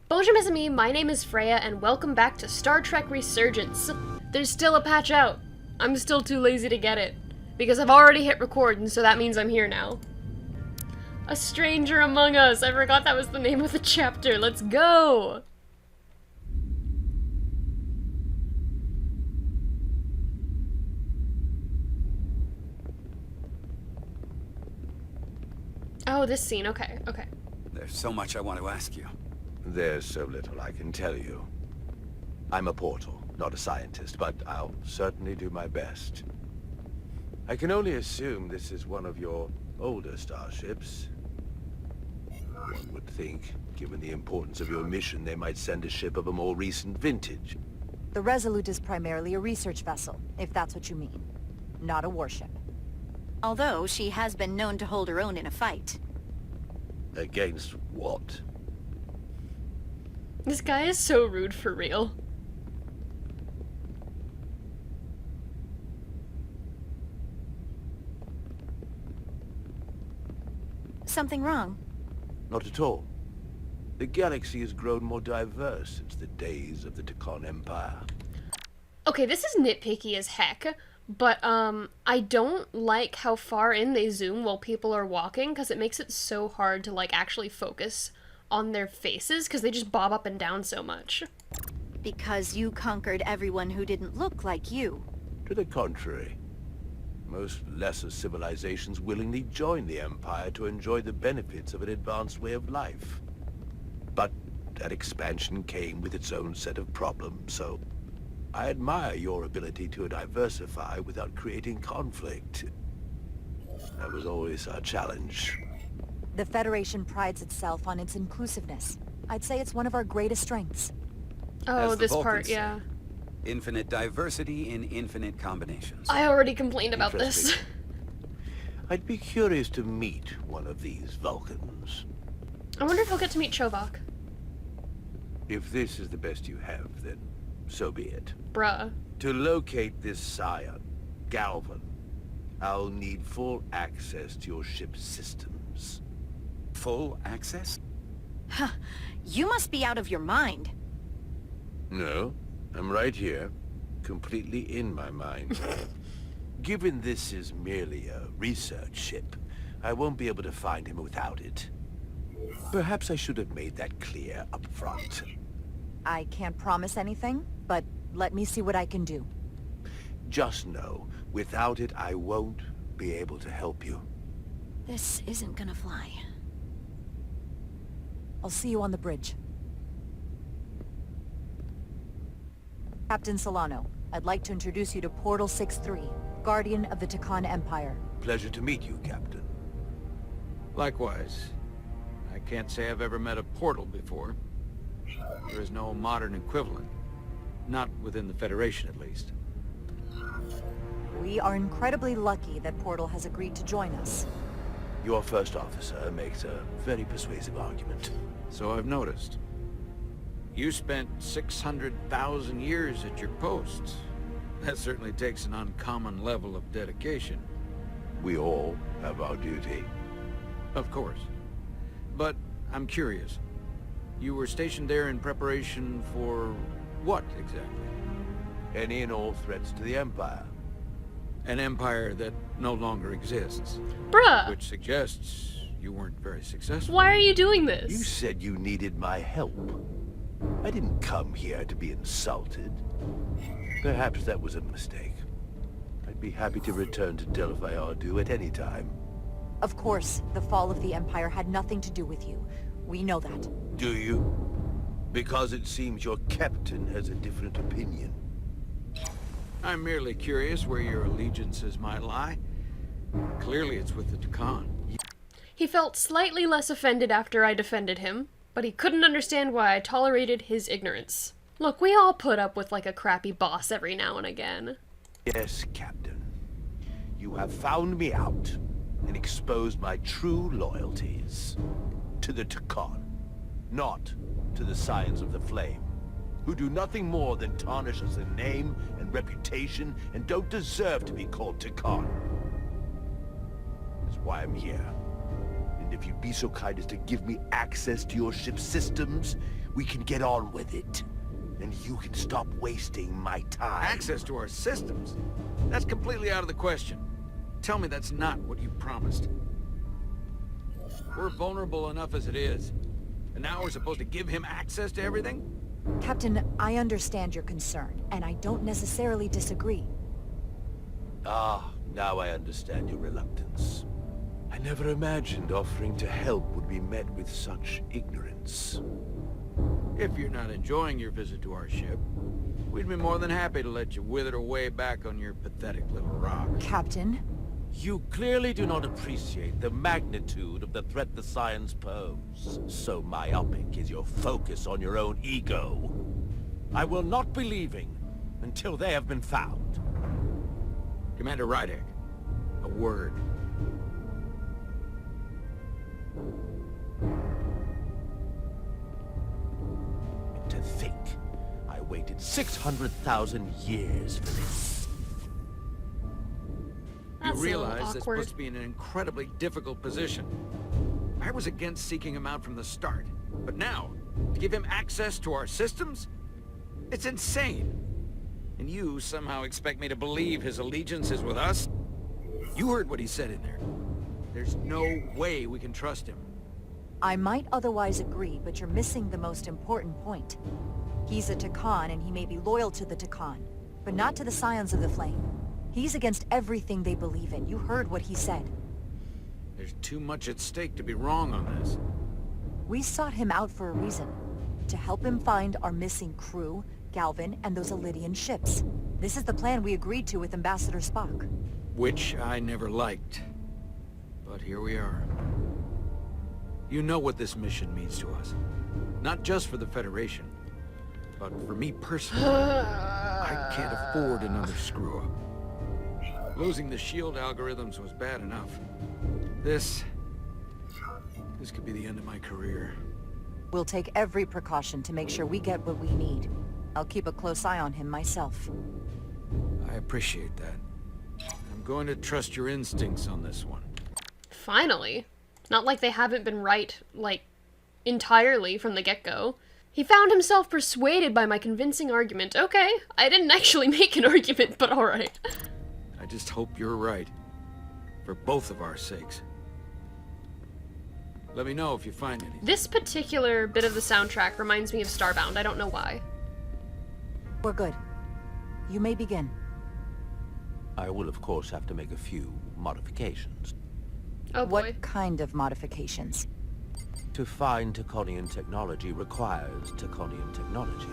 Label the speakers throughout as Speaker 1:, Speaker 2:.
Speaker 1: Bonjour mes amis, my name is Freya and welcome back to Star Trek Resurgence. There's still a patch out. I'm still too lazy to get it. Because I've already hit record and so that means I'm here now. A Stranger Among Us! I forgot that was the name of the chapter. Let's go! Oh, this scene. Okay, okay.
Speaker 2: There's so much I want to ask you.
Speaker 3: There's so little I can tell you. I'm a portal, not a scientist, but I'll certainly do my best. I can only assume this is one of your older starships. One would think, given the importance of your mission, they might send a ship of a more recent vintage.
Speaker 4: The Resolute is primarily a research vessel, if that's what you mean. Not a warship.
Speaker 5: Although she has been known to hold her own in a fight.
Speaker 3: Against what?
Speaker 1: This guy is so rude for real.
Speaker 5: Something wrong?
Speaker 3: Not at all. The galaxy has grown more diverse since the days of the Tekon Empire.
Speaker 1: Okay, this is nitpicky as heck, but I don't like how far in they zoom while people are walking, because it makes it so hard to like actually focus on their faces, because they just bob up and down so much.
Speaker 5: Because you conquered everyone who didn't look like you.
Speaker 3: To the contrary. Most lesser civilizations willingly join the Empire to enjoy the benefits of an advanced way of life. But that expansion came with its own set of problems, so I admire your ability to diversify without creating conflict. That was always our challenge.
Speaker 4: The Federation prides itself on its inclusiveness. I'd say it's one of our greatest strengths.
Speaker 1: Oh,
Speaker 2: As the
Speaker 1: this
Speaker 2: Vulcans
Speaker 1: part,
Speaker 2: say,
Speaker 1: yeah.
Speaker 2: Infinite diversity in infinite combinations.
Speaker 1: I already complained about this.
Speaker 3: I'd be curious to meet one of these Vulcans.
Speaker 1: I wonder if I'll get to meet Chovak.
Speaker 3: If this is the best you have, then so be it.
Speaker 1: Bruh.
Speaker 3: To locate this scion, Galvan, I'll need full access to your ship's systems.
Speaker 2: Full access?
Speaker 5: Huh. You must be out of your mind.
Speaker 3: No, I'm right here, completely in my mind. Given this is merely a research ship, I won't be able to find him without it. Perhaps I should have made that clear up front.
Speaker 4: I can't promise anything, but let me see what I can do.
Speaker 3: Just know, without it I won't be able to help you.
Speaker 5: This isn't gonna fly.
Speaker 4: I'll see you on the bridge. Captain Solano, I'd like to introduce you to Portal 6-3, Guardian of the Tekon Empire.
Speaker 3: Pleasure to meet you, Captain.
Speaker 6: Likewise. I can't say I've ever met a portal before. There is no modern equivalent. Not within the Federation, at least.
Speaker 4: We are incredibly lucky that Portal has agreed to join us.
Speaker 3: Your first officer makes a very persuasive argument.
Speaker 6: So I've noticed. You spent 600,000 years at your post. That certainly takes an uncommon level of dedication.
Speaker 3: We all have our duty.
Speaker 6: Of course. But I'm curious. You were stationed there in preparation for what, exactly?
Speaker 3: Any and all threats to the Empire.
Speaker 6: An empire that no longer exists.
Speaker 1: Bruh!
Speaker 6: Which suggests you weren't very successful.
Speaker 1: Why are you doing this?
Speaker 3: You said you needed my help. I didn't come here to be insulted. Perhaps that was a mistake. I'd be happy to return to Delphi Ardu at any time.
Speaker 4: Of course, the fall of the Empire had nothing to do with you. We know that.
Speaker 3: Do you? Because it seems your captain has a different opinion.
Speaker 6: I'm merely curious where your allegiances might lie. Clearly it's with the Tekon.
Speaker 1: He felt slightly less offended after I defended him, but he couldn't understand why I tolerated his ignorance. Look, we all put up with like a crappy boss every now and again.
Speaker 3: Yes, Captain. You have found me out and exposed my true loyalties. To the Tekon, not to the Scions of the Flame, who do nothing more than tarnish us in name and reputation and don't deserve to be called Tekon. That's why I'm here. In if you'd be so kind as to give me access to your ship's systems, we can get on with it. And you can stop wasting my time.
Speaker 6: Access to our systems? That's completely out of the question. Tell me that's not what you promised. We're vulnerable enough as it is. And now we're supposed to give him access to everything?
Speaker 4: Captain, I understand your concern, and I don't necessarily disagree.
Speaker 3: Ah, now I understand your reluctance. I never imagined offering to help would be met with such ignorance.
Speaker 6: If you're not enjoying your visit to our ship, we'd be more than happy to let you wither away back on your pathetic little rock.
Speaker 4: Captain?
Speaker 3: You clearly do not appreciate the magnitude of the threat the Scions pose. So myopic is your focus on your own ego. I will not be leaving until they have been found.
Speaker 6: Commander Rydek, a word.
Speaker 3: To think, I waited 600,000 years for this.
Speaker 6: You
Speaker 1: That's a little
Speaker 6: realize that's
Speaker 1: awkward.
Speaker 6: supposed to be in an incredibly difficult position. I was against seeking him out from the start, but now, to give him access to our systems? It's insane. And you somehow expect me to believe his allegiance is with us? You heard what he said in there. There's no way we can trust him.
Speaker 4: I might otherwise agree, but you're missing the most important point. He's a Takan, and he may be loyal to the Takan, but not to the Scions of the Flame. He's against everything they believe in. You heard what he said.
Speaker 6: There's too much at stake to be wrong on this.
Speaker 4: We sought him out for a reason. To help him find our missing crew, Galvin, and those Elydian ships. This is the plan we agreed to with Ambassador Spock.
Speaker 6: Which I never liked. But here we are. You know what this mission means to us. Not just for the Federation, but for me personally. I can't afford another screw-up. Losing the shield algorithms was bad enough. This could be the end of my career.
Speaker 4: We'll take every precaution to make sure we get what we need. I'll keep a close eye on him myself.
Speaker 6: I appreciate that. I'm going to trust your instincts on this one.
Speaker 1: Finally. Not like they haven't been right, like, entirely from the get-go. He found himself persuaded by my convincing argument. Okay, I didn't actually make an argument, but alright.
Speaker 6: I just hope you're right. For both of our sakes. Let me know if you find anything.
Speaker 1: This particular bit of the soundtrack reminds me of Starbound. I don't know why.
Speaker 4: We're good. You may begin.
Speaker 3: I will, of course, have to make a few modifications.
Speaker 1: Oh boy.
Speaker 4: What kind of modifications?
Speaker 3: To find Taconian technology requires Taconian technology.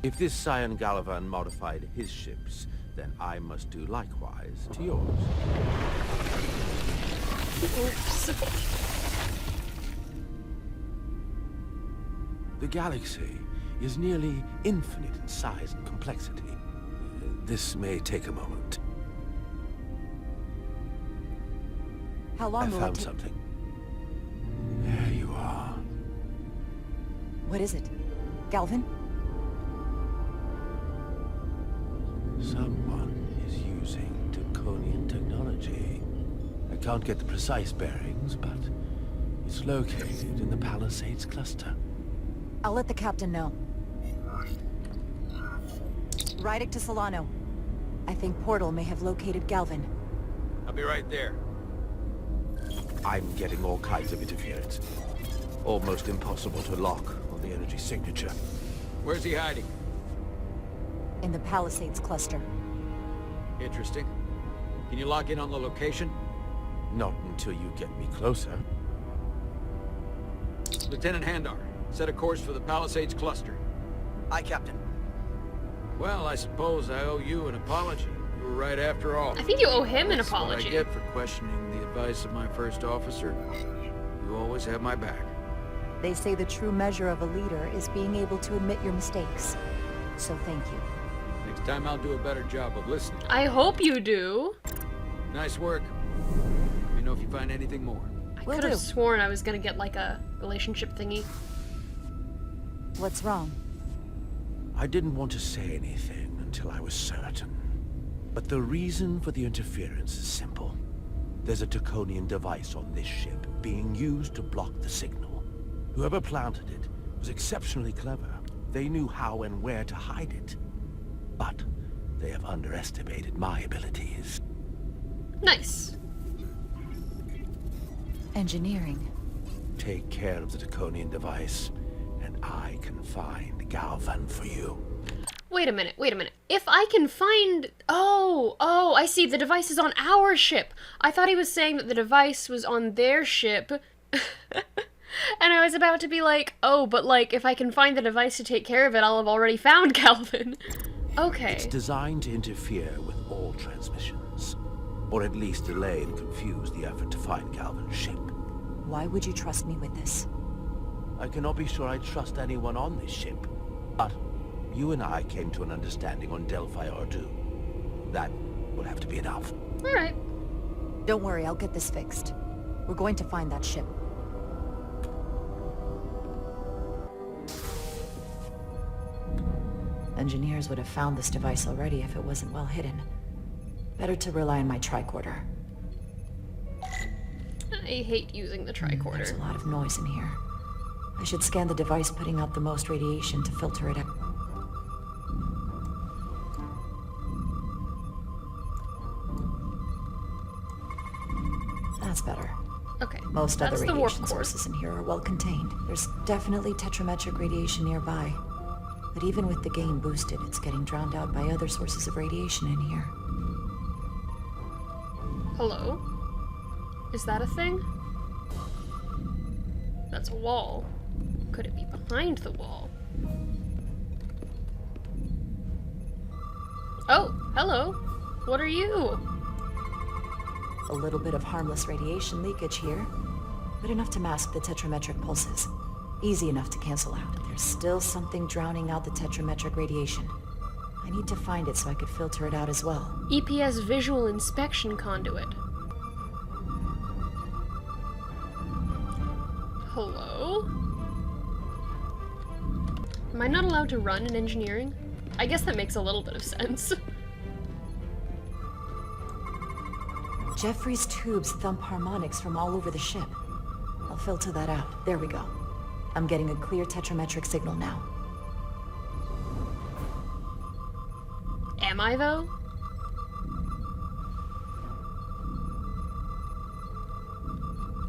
Speaker 3: If this Scion Galavan modified his ships, then I must do likewise to yours.
Speaker 1: Oops.
Speaker 3: The galaxy is nearly infinite in size and complexity. This may take a moment.
Speaker 4: How
Speaker 3: I
Speaker 4: long will it
Speaker 3: found
Speaker 4: take?
Speaker 3: something. There you are.
Speaker 4: What is it? Galvin?
Speaker 3: Someone is using Taconian technology. I can't get the precise bearings, but it's located in the Palisades cluster.
Speaker 4: I'll let the captain know. Rydek to Solano. I think Portal may have located Galvin.
Speaker 6: I'll be right there.
Speaker 3: I'm getting all kinds of interference. Almost impossible to lock on the energy signature.
Speaker 6: Where's he hiding?
Speaker 4: In the Palisades cluster.
Speaker 6: Interesting. Can you lock in on the location?
Speaker 3: Not until you get me closer.
Speaker 6: Lieutenant Handar, set a course for the Palisades cluster.
Speaker 7: Aye, Captain.
Speaker 6: Well, I suppose I owe you an apology. You were right after all.
Speaker 1: I think you owe him an
Speaker 6: That's what
Speaker 1: apology.
Speaker 6: I get for questioning the advice of my first officer. You always have my back.
Speaker 4: They say the true measure of a leader is being able to admit your mistakes. So thank you.
Speaker 6: Next time I'll do a better job of listening.
Speaker 1: I hope you do.
Speaker 6: Nice work. Let me know if you find anything more.
Speaker 1: I
Speaker 4: Will
Speaker 1: could have
Speaker 4: do.
Speaker 1: sworn I was gonna get like a relationship thingy.
Speaker 4: What's wrong?
Speaker 3: I didn't want to say anything until I was certain. But the reason for the interference is simple. There's a Taconian device on this ship being used to block the signal. Whoever planted it was exceptionally clever. They knew how and where to hide it. But they have underestimated my abilities.
Speaker 1: Nice.
Speaker 4: Engineering.
Speaker 3: Take care of the Taconian device, and I can find Galvan for you.
Speaker 1: Wait a minute, wait a minute. If I can find... Oh, I see. The device is on our ship. I thought he was saying that the device was on their ship. And I was about to be like, oh, but like, if I can find the device to take care of it, I'll have already found Galvan. Okay.
Speaker 3: It's designed to interfere with all transmissions, or at least delay and confuse the effort to find Galvan's ship.
Speaker 4: Why would you trust me with this?
Speaker 3: I cannot be sure I trust anyone on this ship, but you and I came to an understanding on Delphi Ardu. That will have to be enough.
Speaker 1: Alright.
Speaker 4: Don't worry, I'll get this fixed. We're going to find that ship. Engineers would have found this device already if it wasn't well hidden. Better to rely on my tricorder.
Speaker 1: I hate using the
Speaker 4: There's
Speaker 1: tricorder.
Speaker 4: a lot of noise in here. I should scan the device putting out the most radiation to filter it out. That's better.
Speaker 1: Okay.
Speaker 4: Most other
Speaker 1: That's the warp
Speaker 4: radiation
Speaker 1: core.
Speaker 4: sources in here are well contained. There's definitely tetrametric radiation nearby. But even with the gain boosted, it's getting drowned out by other sources of radiation in here.
Speaker 1: Hello? Is that a thing? That's a wall. Could it be behind the wall? Oh, hello. What are you?
Speaker 4: A little bit of harmless radiation leakage here, but enough to mask the tetrametric pulses. Easy enough to cancel out. There's still something drowning out the tetrametric radiation. I need to find it so I could filter it out as well.
Speaker 1: EPS visual inspection conduit. Hello? Am I not allowed to run in engineering? I guess that makes a little bit of sense.
Speaker 4: Jeffrey's tubes thump harmonics from all over the ship. I'll filter that out. There we go. I'm getting a clear tetrametric signal now.
Speaker 1: Am I, though?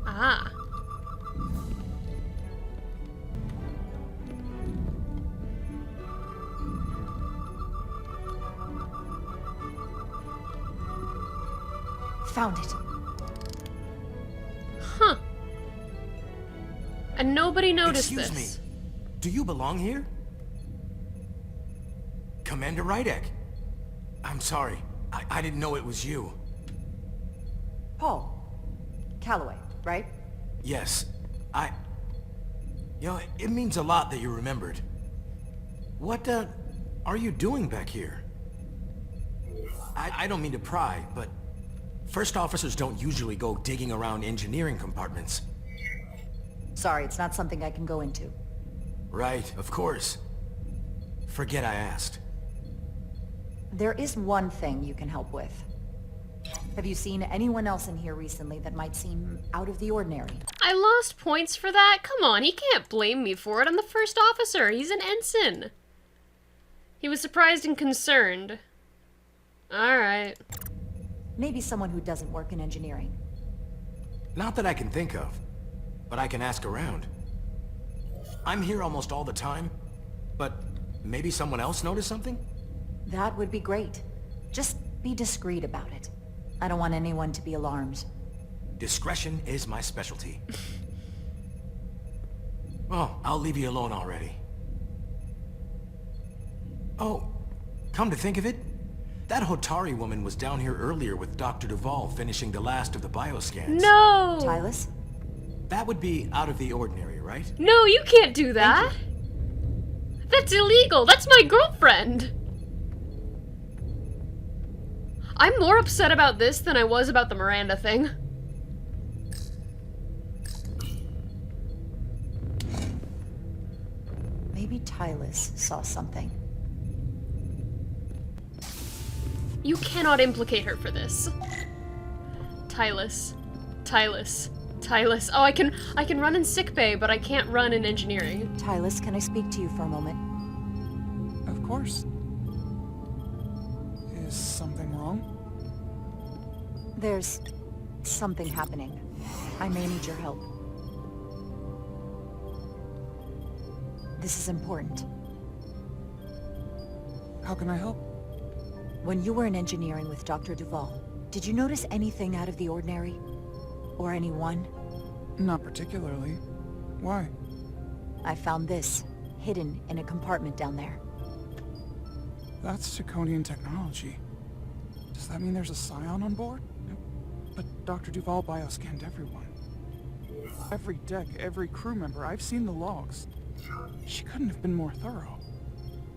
Speaker 1: Ah.
Speaker 4: Found it.
Speaker 1: Huh. And nobody noticed
Speaker 7: Excuse
Speaker 1: this.
Speaker 7: me. Do you belong here? Commander Rydek. I'm sorry. I didn't know it was you.
Speaker 4: Paul. Calloway, right?
Speaker 7: Yes. You know, it means a lot that you remembered. What, are you doing back here? I don't mean to pry, but first officers don't usually go digging around engineering compartments.
Speaker 4: Sorry, it's not something I can go into.
Speaker 7: Right, of course. Forget I asked.
Speaker 4: There is one thing you can help with. Have you seen anyone else in here recently that might seem out of the ordinary?
Speaker 1: I lost points for that? Come on, he can't blame me for it. I'm the first officer. He's an ensign. He was surprised and concerned. Alright.
Speaker 4: Maybe someone who doesn't work in engineering.
Speaker 7: Not that I can think of, but I can ask around. I'm here almost all the time, but maybe someone else noticed something?
Speaker 4: That would be great. Just be discreet about it. I don't want anyone to be alarmed.
Speaker 7: Discretion is my specialty. Well, I'll leave you alone already. Oh, come to think of it, that Hotari woman was down here earlier with Dr. Duvall finishing the last of the bioscans.
Speaker 1: No!
Speaker 4: Tylis?
Speaker 7: That would be out of the ordinary, right?
Speaker 1: No, you can't do that! That's illegal! That's my girlfriend! I'm more upset about this than I was about the Miranda thing.
Speaker 4: Maybe Tylis saw something.
Speaker 1: You cannot implicate her for this. Tylus. Tylus. Tylus. Oh, I can run in sickbay, but I can't run in engineering.
Speaker 4: Tylus, can I speak to you for a moment?
Speaker 8: Of course. Is something wrong?
Speaker 4: There's something happening. I may need your help. This is important.
Speaker 8: How can I help?
Speaker 4: When you were in engineering with Dr. Duvall, did you notice anything out of the ordinary? Or anyone?
Speaker 8: Not particularly. Why?
Speaker 4: I found this, hidden in a compartment down there.
Speaker 8: That's Draconian technology. Does that mean there's a scion on board? But Dr. Duvall bioscanned everyone. Every deck, every crew member, I've seen the logs. She couldn't have been more thorough.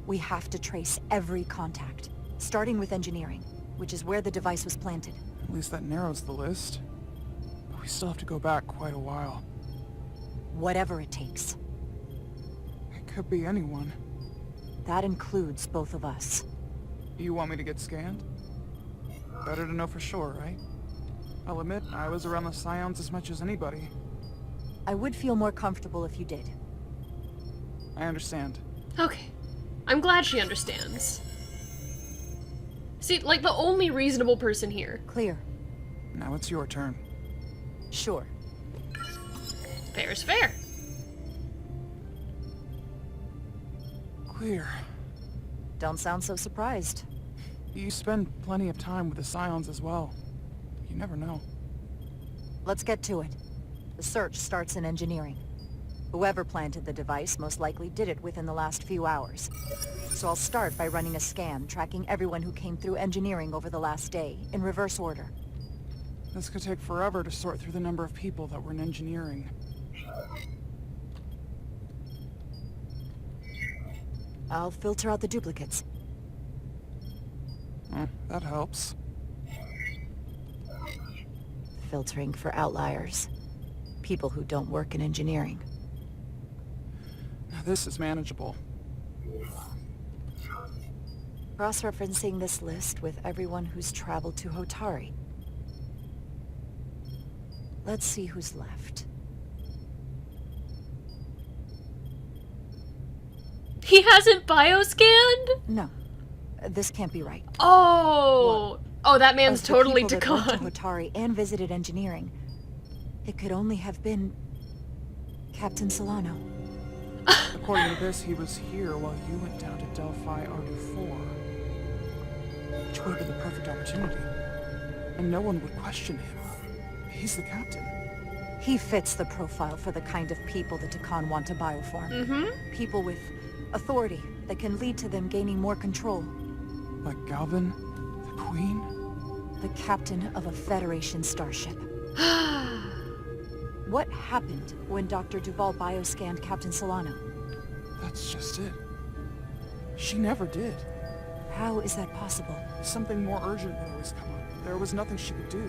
Speaker 4: We have to trace every contact, starting with engineering, which is where the device was planted.
Speaker 8: At least that narrows the list. But we still have to go back quite a while.
Speaker 4: Whatever it takes.
Speaker 8: It could be anyone.
Speaker 4: That includes both of us.
Speaker 8: You want me to get scanned? Better to know for sure, right? I'll admit, I was around the Scions as much as anybody.
Speaker 4: I would feel more comfortable if you did.
Speaker 8: I understand.
Speaker 1: Okay. I'm glad she understands. See, like the only reasonable person here.
Speaker 4: Clear.
Speaker 8: Now it's your turn.
Speaker 4: Sure.
Speaker 1: Fair's fair.
Speaker 8: Clear.
Speaker 4: Don't sound so surprised.
Speaker 8: You spend plenty of time with the Scions as well. You never know.
Speaker 4: Let's get to it. The search starts in engineering. Whoever planted the device most likely did it within the last few hours. So I'll start by running a scan, tracking everyone who came through engineering over the last day, in reverse order.
Speaker 8: This could take forever to sort through the number of people that were in engineering.
Speaker 4: I'll filter out the duplicates.
Speaker 8: That helps.
Speaker 4: Filtering for outliers. People who don't work in engineering.
Speaker 8: Now this is manageable.
Speaker 4: Cross-referencing this list with everyone who's traveled to Hotari. Let's see who's left.
Speaker 1: He hasn't bioscanned?
Speaker 4: No, this can't be right.
Speaker 1: Oh! Oh, that man's
Speaker 4: Of the
Speaker 1: totally
Speaker 4: people that went
Speaker 1: Dakan.
Speaker 4: to Hotari and visited engineering, it could only have been Captain Solano.
Speaker 8: According to this, he was here while you went down to Delphi RD4. Which would have been the perfect opportunity. And no one would question him. He's the captain.
Speaker 4: He fits the profile for the kind of people the Dakan want to bioform.
Speaker 1: Mm-hmm.
Speaker 4: People with authority that can lead to them gaining more control.
Speaker 8: Like Galvin, the Queen.
Speaker 4: The captain of a Federation starship. What happened when Dr. Duvall bioscanned Captain Solano?
Speaker 8: That's just it. She never did.
Speaker 4: How is that possible?
Speaker 8: Something more urgent would always come up. There was nothing she could do.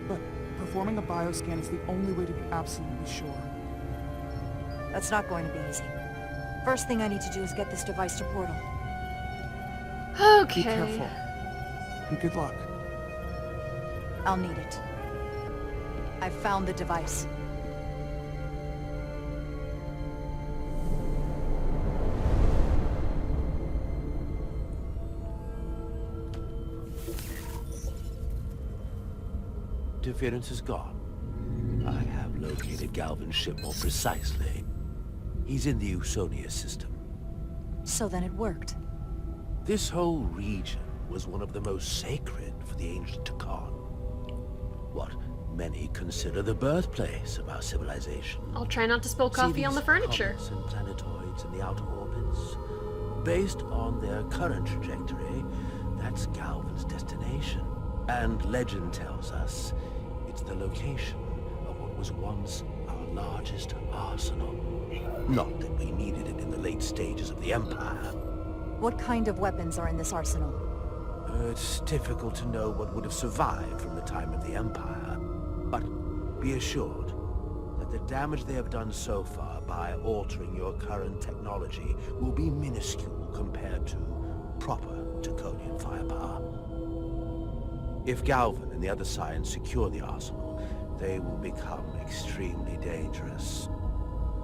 Speaker 8: But performing a bioscan is the only way to be absolutely sure.
Speaker 4: That's not going to be easy. First thing I need to do is get this device to Portal.
Speaker 1: Okay.
Speaker 8: Be careful. And good luck.
Speaker 4: I'll need it. I've found the device.
Speaker 3: Interference is gone. I have located Galvin's ship more precisely. He's in the Usonia system.
Speaker 4: So then it worked.
Speaker 3: This whole region was one of the most sacred for the ancient Dakan. What many consider the birthplace of our civilization.
Speaker 1: I'll try not to spill coffee on the furniture.
Speaker 3: Comets and planetoids in the outer orbits. Based on their current trajectory, that's Galvin's destination. And legend tells us it's the location of what was once our largest arsenal. Not that we needed it in the late stages of the Empire.
Speaker 4: What kind of weapons are in this arsenal?
Speaker 3: It's difficult to know what would have survived from the time of the Empire. But be assured that the damage they have done so far by altering your current technology will be minuscule compared to proper Draconian firepower. If Galvin and the other Scions secure the arsenal, they will become extremely dangerous.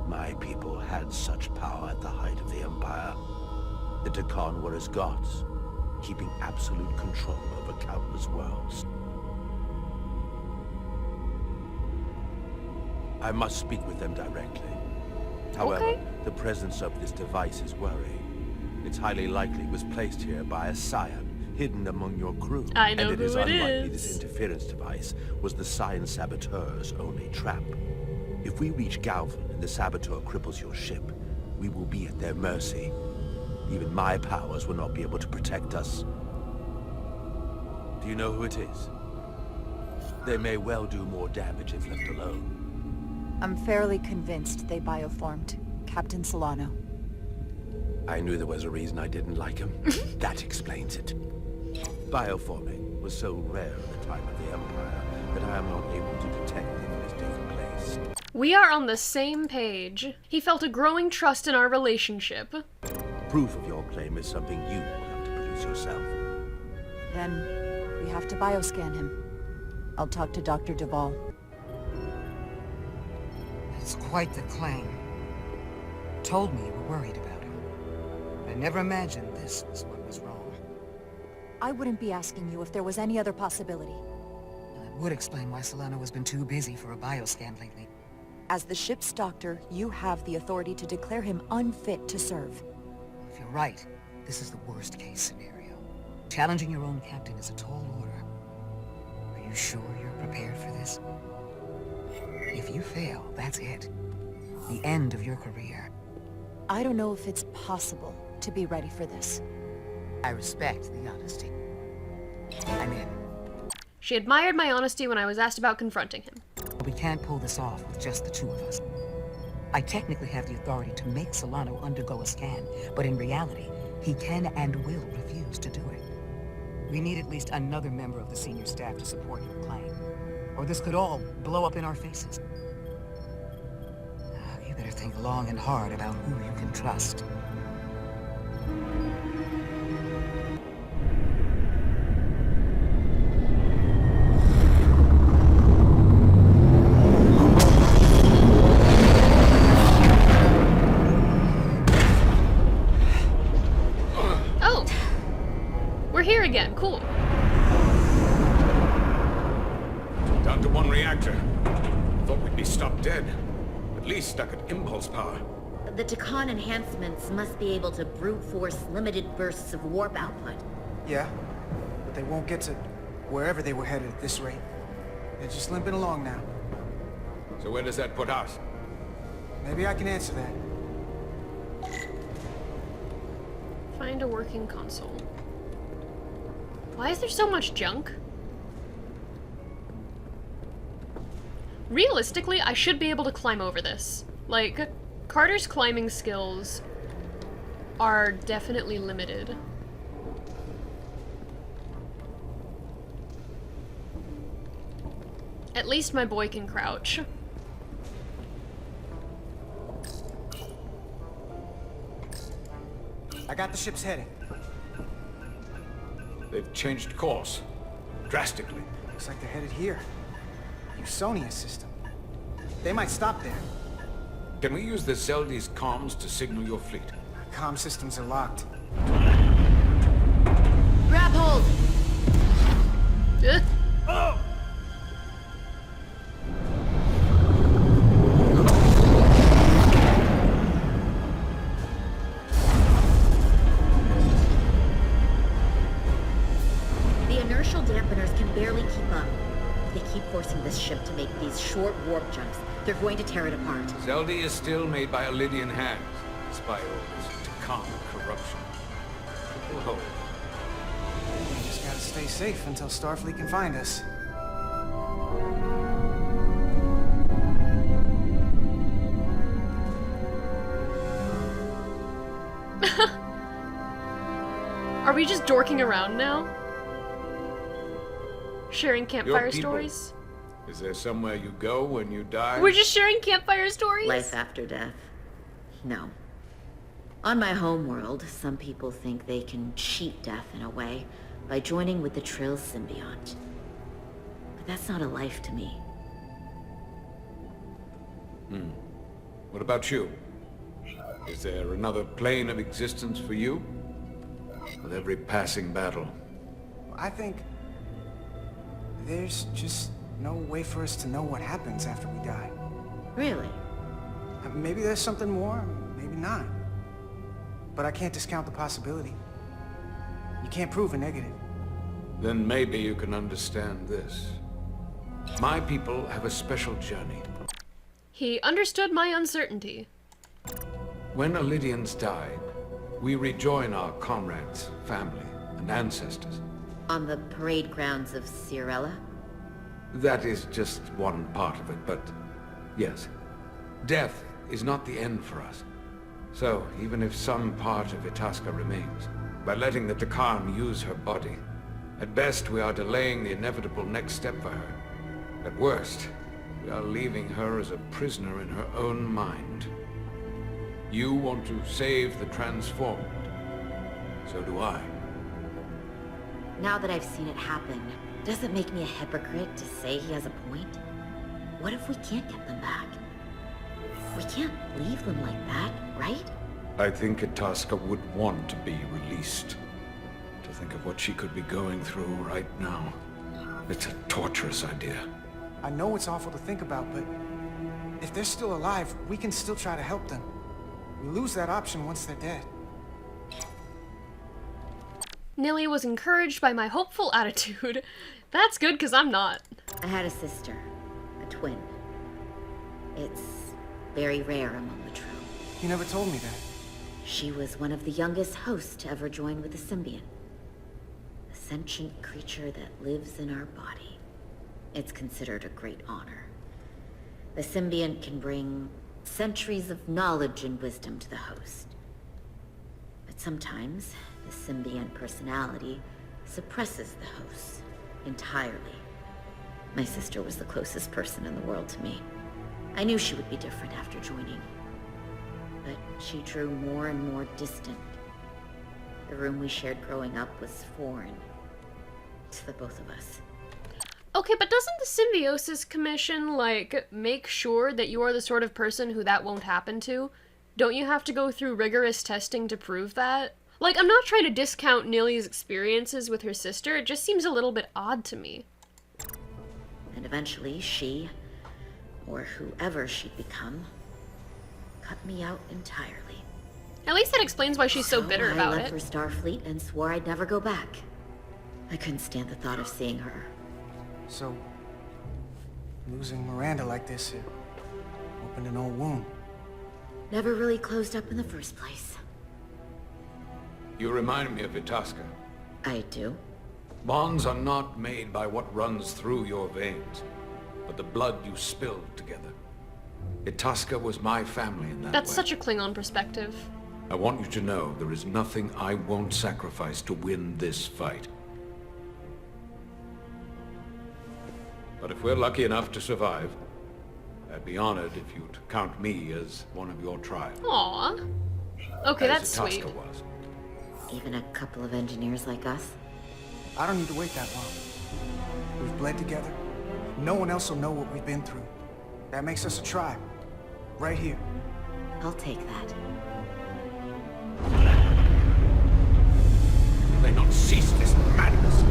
Speaker 3: My people had such power at the height of the Empire. The Takan were as gods, keeping absolute control over countless worlds. I must speak with them directly. However,
Speaker 1: Okay.
Speaker 3: the presence of this device is worrying. It's highly likely it was placed here by a Scion, hidden among your crew.
Speaker 1: I know
Speaker 3: and it
Speaker 1: who
Speaker 3: is
Speaker 1: it
Speaker 3: unlikely
Speaker 1: is.
Speaker 3: this interference device was the Scion saboteur's only trap. If we reach Galvin and the saboteur cripples your ship, we will be at their mercy. Even my powers will not be able to protect us. Do you know who it is? They may well do more damage if left alone.
Speaker 4: I'm fairly convinced they bioformed Captain Solano.
Speaker 3: I knew there was a reason I didn't like him. That explains it. Bioforming was so rare at the time of the Empire that I am not able to detect if it has taken place.
Speaker 1: We are on the same page. He felt a growing trust in our relationship.
Speaker 3: Proof of your claim is something you will have to produce yourself.
Speaker 4: Then we have to bioscan him. I'll talk to Dr. Duvall.
Speaker 9: It's quite the claim. Told me you were worried about him. I never imagined this was what was wrong.
Speaker 4: I wouldn't be asking you if there was any other possibility.
Speaker 9: It would explain why Solano has been too busy for a bioscan lately.
Speaker 4: As the ship's doctor, you have the authority to declare him unfit to serve.
Speaker 9: If you're right, this is the worst case scenario. Challenging your own captain is a tall order. Are you sure you're prepared for this? If you fail, that's it. The end of your career.
Speaker 4: I don't know if it's possible to be ready for this.
Speaker 9: I respect the honesty. I'm in.
Speaker 1: She admired my honesty when I was asked about confronting him.
Speaker 9: We can't pull this off with just the two of us. I technically have the authority to make Solano undergo a scan, but in reality, he can and will refuse to do it. We need at least another member of the senior staff to support your claim, or this could all blow up in our faces. You better think long and hard about who you can trust.
Speaker 1: Oh! We're here again, cool.
Speaker 6: Down to one reactor. Thought we'd be stopped dead. At least stuck at impulse power.
Speaker 10: The Takan enhancements must be able to brute force limited bursts of warp output.
Speaker 11: Yeah, but they won't get to wherever they were headed at this rate. They're just limping along now.
Speaker 6: So where does that put us?
Speaker 11: Maybe I can answer that.
Speaker 1: Find a working console. Why is there so much junk? Realistically, I should be able to climb over this. Like, Carter's climbing skills are definitely limited. At least my boy can crouch.
Speaker 11: I got the ship's heading.
Speaker 6: They've changed course. Drastically.
Speaker 11: Looks like they're headed here. Usonia system. They might stop there.
Speaker 6: Can we use the Zeldi's comms to signal your fleet?
Speaker 11: Comm systems are locked.
Speaker 10: Grab hold!
Speaker 1: Ugh.
Speaker 10: The inertial dampeners can barely keep up. If they keep forcing this ship to make these short warp jumps, they're going to tear it apart.
Speaker 6: Zeldi is still made by Lydian hands, despite all this Takan corruption. Whoa.
Speaker 11: We just gotta stay safe until Starfleet can find us.
Speaker 1: Are we just dorking around now? Sharing campfire
Speaker 6: Your people.
Speaker 1: stories?
Speaker 6: Is there somewhere you go when you die?
Speaker 1: We're just sharing campfire stories?
Speaker 10: Life after death. No. On my homeworld, some people think they can cheat death in a way by joining with the Trill symbiont. That's not a life to me.
Speaker 6: What about you? Is there another plane of existence for you? With every passing battle.
Speaker 11: I think there's just no way for us to know what happens after we die.
Speaker 10: Really?
Speaker 11: Maybe there's something more, maybe not. But I can't discount the possibility. You can't prove a negative.
Speaker 6: Then maybe you can understand this. My people have a special journey.
Speaker 1: He understood my uncertainty.
Speaker 6: When Lydians died, we rejoin our comrades, family, and ancestors.
Speaker 10: On the parade grounds of Sierra?
Speaker 6: That is just one part of it, but yes. Death is not the end for us. So, even if some part of Itasca remains, by letting the Takan use her body, at best we are delaying the inevitable next step for her. At worst, we are leaving her as a prisoner in her own mind. You want to save the transformed. So do I.
Speaker 10: Now that I've seen it happen, does it make me a hypocrite to say he has a point? What if we can't get them back? We can't leave them like that, right?
Speaker 6: I think Itasca would want to be released. To think of what she could be going through right now. It's a torturous idea.
Speaker 11: I know it's awful to think about, but if they're still alive, we can still try to help them. We lose that option once they're dead.
Speaker 1: Nilly was encouraged by my hopeful attitude. That's good, because I'm not.
Speaker 10: I had a sister, a twin. It's very rare among the True.
Speaker 11: You never told me that.
Speaker 10: She was one of the youngest hosts to ever join with a symbiont. A sentient creature that lives in our body. It's considered a great honor. The symbiont can bring centuries of knowledge and wisdom to the host. But sometimes, the symbiont personality suppresses the host entirely. My sister was the closest person in the world to me. I knew she would be different after joining. But she drew more and more distant. The room we shared growing up was foreign to the both of us.
Speaker 1: Okay, but doesn't the Symbiosis Commission, like, make sure that you are the sort of person who that won't happen to? Don't you have to go through rigorous testing to prove that? Like, I'm not trying to discount Nilly's experiences with her sister, it just seems a little bit odd to me.
Speaker 10: And eventually she, or whoever she'd become, cut me out entirely.
Speaker 1: At least that explains why she's so bitter about
Speaker 10: I
Speaker 1: it.
Speaker 10: left for Starfleet and swore I'd never go back. I couldn't stand the thought of seeing her.
Speaker 11: So, losing Miranda like this, it opened an old wound.
Speaker 10: Never really closed up in the first place.
Speaker 6: You remind me of Itasca.
Speaker 10: I do?
Speaker 6: Bonds are not made by what runs through your veins, but the blood you spilled together. Itasca was my family in that
Speaker 1: That's
Speaker 6: way.
Speaker 1: such a Klingon perspective.
Speaker 6: I want you to know there is nothing I won't sacrifice to win this fight. But if we're lucky enough to survive, I'd be honored if you'd count me as one of your tribe.
Speaker 1: Aww. Okay,
Speaker 6: as
Speaker 1: that's
Speaker 6: Itasca
Speaker 1: sweet.
Speaker 6: was.
Speaker 10: Even a couple of engineers like us?
Speaker 11: I don't need to wait that long. We've bled together. No one else will know what we've been through. That makes us a tribe. Right here.
Speaker 10: I'll take that.
Speaker 6: They not cease this madness.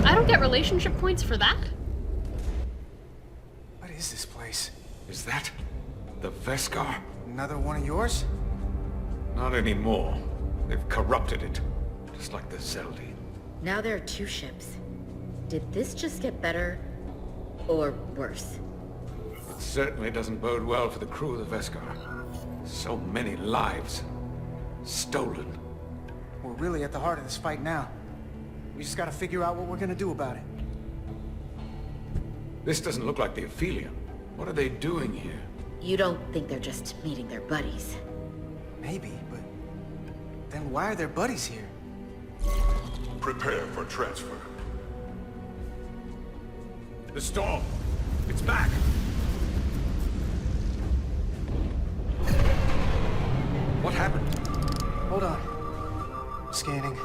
Speaker 1: I don't get relationship points for that.
Speaker 11: What is this place?
Speaker 6: Is that the Veskar?
Speaker 11: Another one of yours?
Speaker 6: Not anymore. They've corrupted it, just like the Zeldi.
Speaker 10: Now there are two ships. Did this just get better, or worse?
Speaker 6: It certainly doesn't bode well for the crew of the Veskar. So many lives stolen.
Speaker 11: We're really at the heart of this fight now. We just gotta figure out what we're gonna do about it.
Speaker 6: This doesn't look like the Aphelion. What are they doing here?
Speaker 10: You don't think they're just meeting their buddies?
Speaker 11: Maybe, but then why are their buddies here?
Speaker 3: Prepare for transfer.
Speaker 6: The storm! It's back! What happened?
Speaker 11: Hold on. Scanning.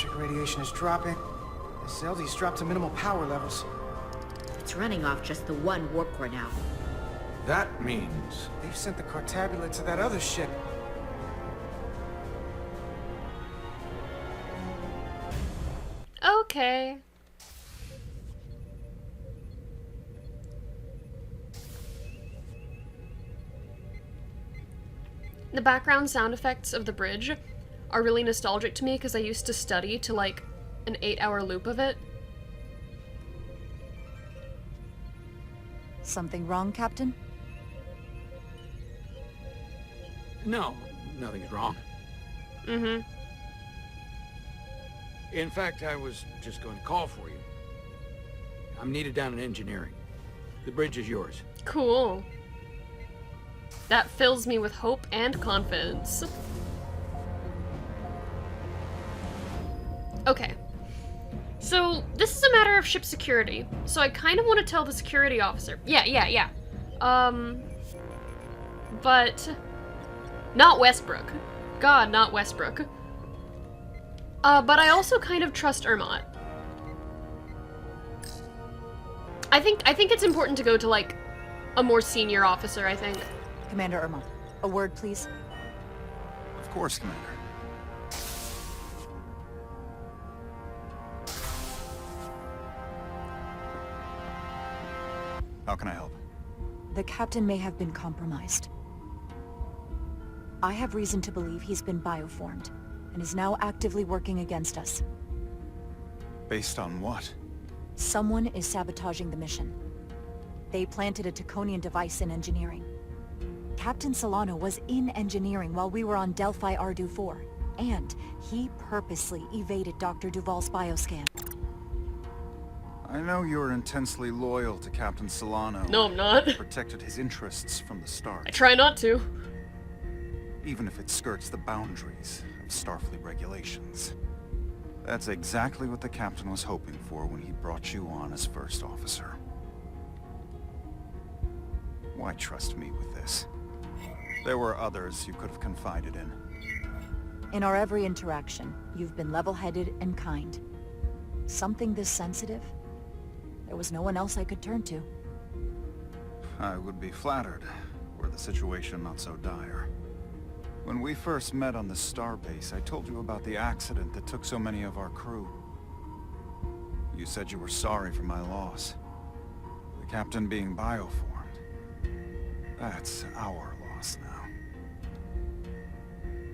Speaker 11: Electric radiation is dropping. The Zeldy's dropped to minimal power levels.
Speaker 10: It's running off just the one warp core now.
Speaker 6: That means...
Speaker 11: They've sent the Cartabula to that other ship.
Speaker 1: Okay. The background sound effects of the bridge are really nostalgic to me because I used to study to like an 8-hour loop of it.
Speaker 4: Something wrong, Captain?
Speaker 6: No, nothing's wrong.
Speaker 1: Mm-hmm.
Speaker 6: In fact, I was just going to call for you. I'm needed down in engineering. The bridge is yours.
Speaker 1: Cool. That fills me with hope and confidence. Okay. So, this is a matter of ship security. So I kind of want to tell the security officer. Yeah. But... not Westbrook. God, not Westbrook. But I also kind of trust Ermot. I think it's important to go to, like, a more senior officer, I think.
Speaker 4: Commander Ermot, a word, please.
Speaker 8: Of course, Commander. How can I help?
Speaker 4: The captain may have been compromised. I have reason to believe he's been bioformed, and is now actively working against us.
Speaker 8: Based on what?
Speaker 4: Someone is sabotaging the mission. They planted a Taconian device in engineering. Captain Solano was in engineering while we were on Delphi Ardu 4, and he purposely evaded Dr. Duvall's bioscan.
Speaker 8: I know you're intensely loyal to Captain Solano.
Speaker 1: No, I'm not.
Speaker 8: Protected his interests from the start.
Speaker 1: I try not to.
Speaker 8: Even if it skirts the boundaries of Starfleet regulations. That's exactly what the captain was hoping for when he brought you on as first officer. Why trust me with this? There were others you could have confided in.
Speaker 4: In our every interaction, you've been level-headed and kind. Something this sensitive? There was no one else I could turn to.
Speaker 8: I would be flattered, were the situation not so dire. When we first met on the starbase, I told you about the accident that took so many of our crew. You said you were sorry for my loss. The captain being bioformed. That's our loss now.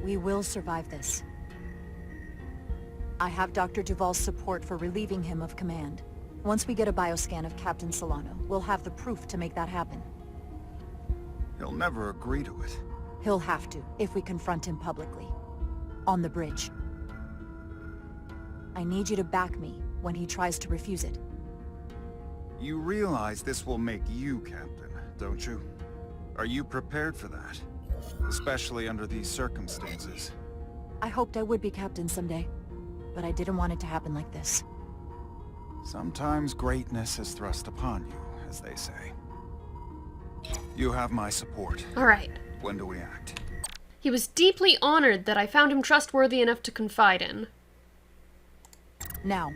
Speaker 4: We will survive this. I have Dr. Duvall's support for relieving him of command. Once we get a bioscan of Captain Solano, we'll have the proof to make that happen.
Speaker 8: He'll never agree to it.
Speaker 4: He'll have to, if we confront him publicly. On the bridge. I need you to back me when he tries to refuse it.
Speaker 8: You realize this will make you captain, don't you? Are you prepared for that? Especially under these circumstances.
Speaker 4: I hoped I would be captain someday, but I didn't want it to happen like this.
Speaker 8: Sometimes greatness is thrust upon you, as they say. You have my support.
Speaker 1: All right.
Speaker 8: When do we act?
Speaker 1: He was deeply honored that I found him trustworthy enough to confide in.
Speaker 4: Now,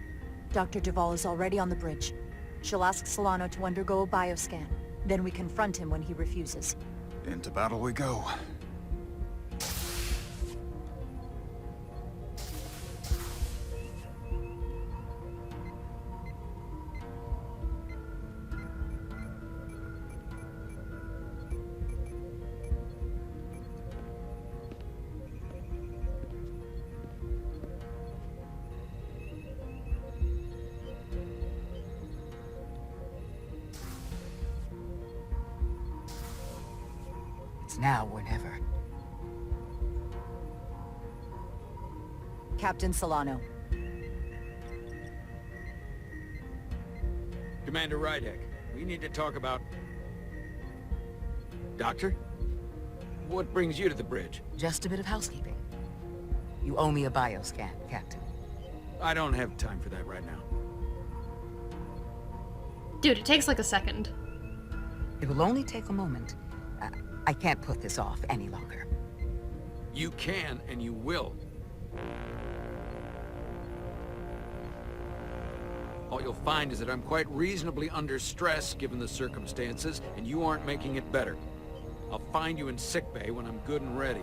Speaker 4: Dr. Duvall is already on the bridge. She'll ask Solano to undergo a bioscan. Then we confront him when he refuses.
Speaker 8: Into battle we go.
Speaker 9: It's now or never.
Speaker 4: Captain Solano.
Speaker 6: Commander Rydek, we need to talk about... Doctor? What brings you to the bridge?
Speaker 9: Just a bit of housekeeping. You owe me a bioscan, Captain.
Speaker 6: I don't have time for that right now.
Speaker 1: Dude, it takes like a second.
Speaker 9: It will only take a moment. I can't put this off any longer.
Speaker 6: You can and you will. All you'll find is that I'm quite reasonably under stress given the circumstances, and you aren't making it better. I'll find you in sickbay when I'm good and ready.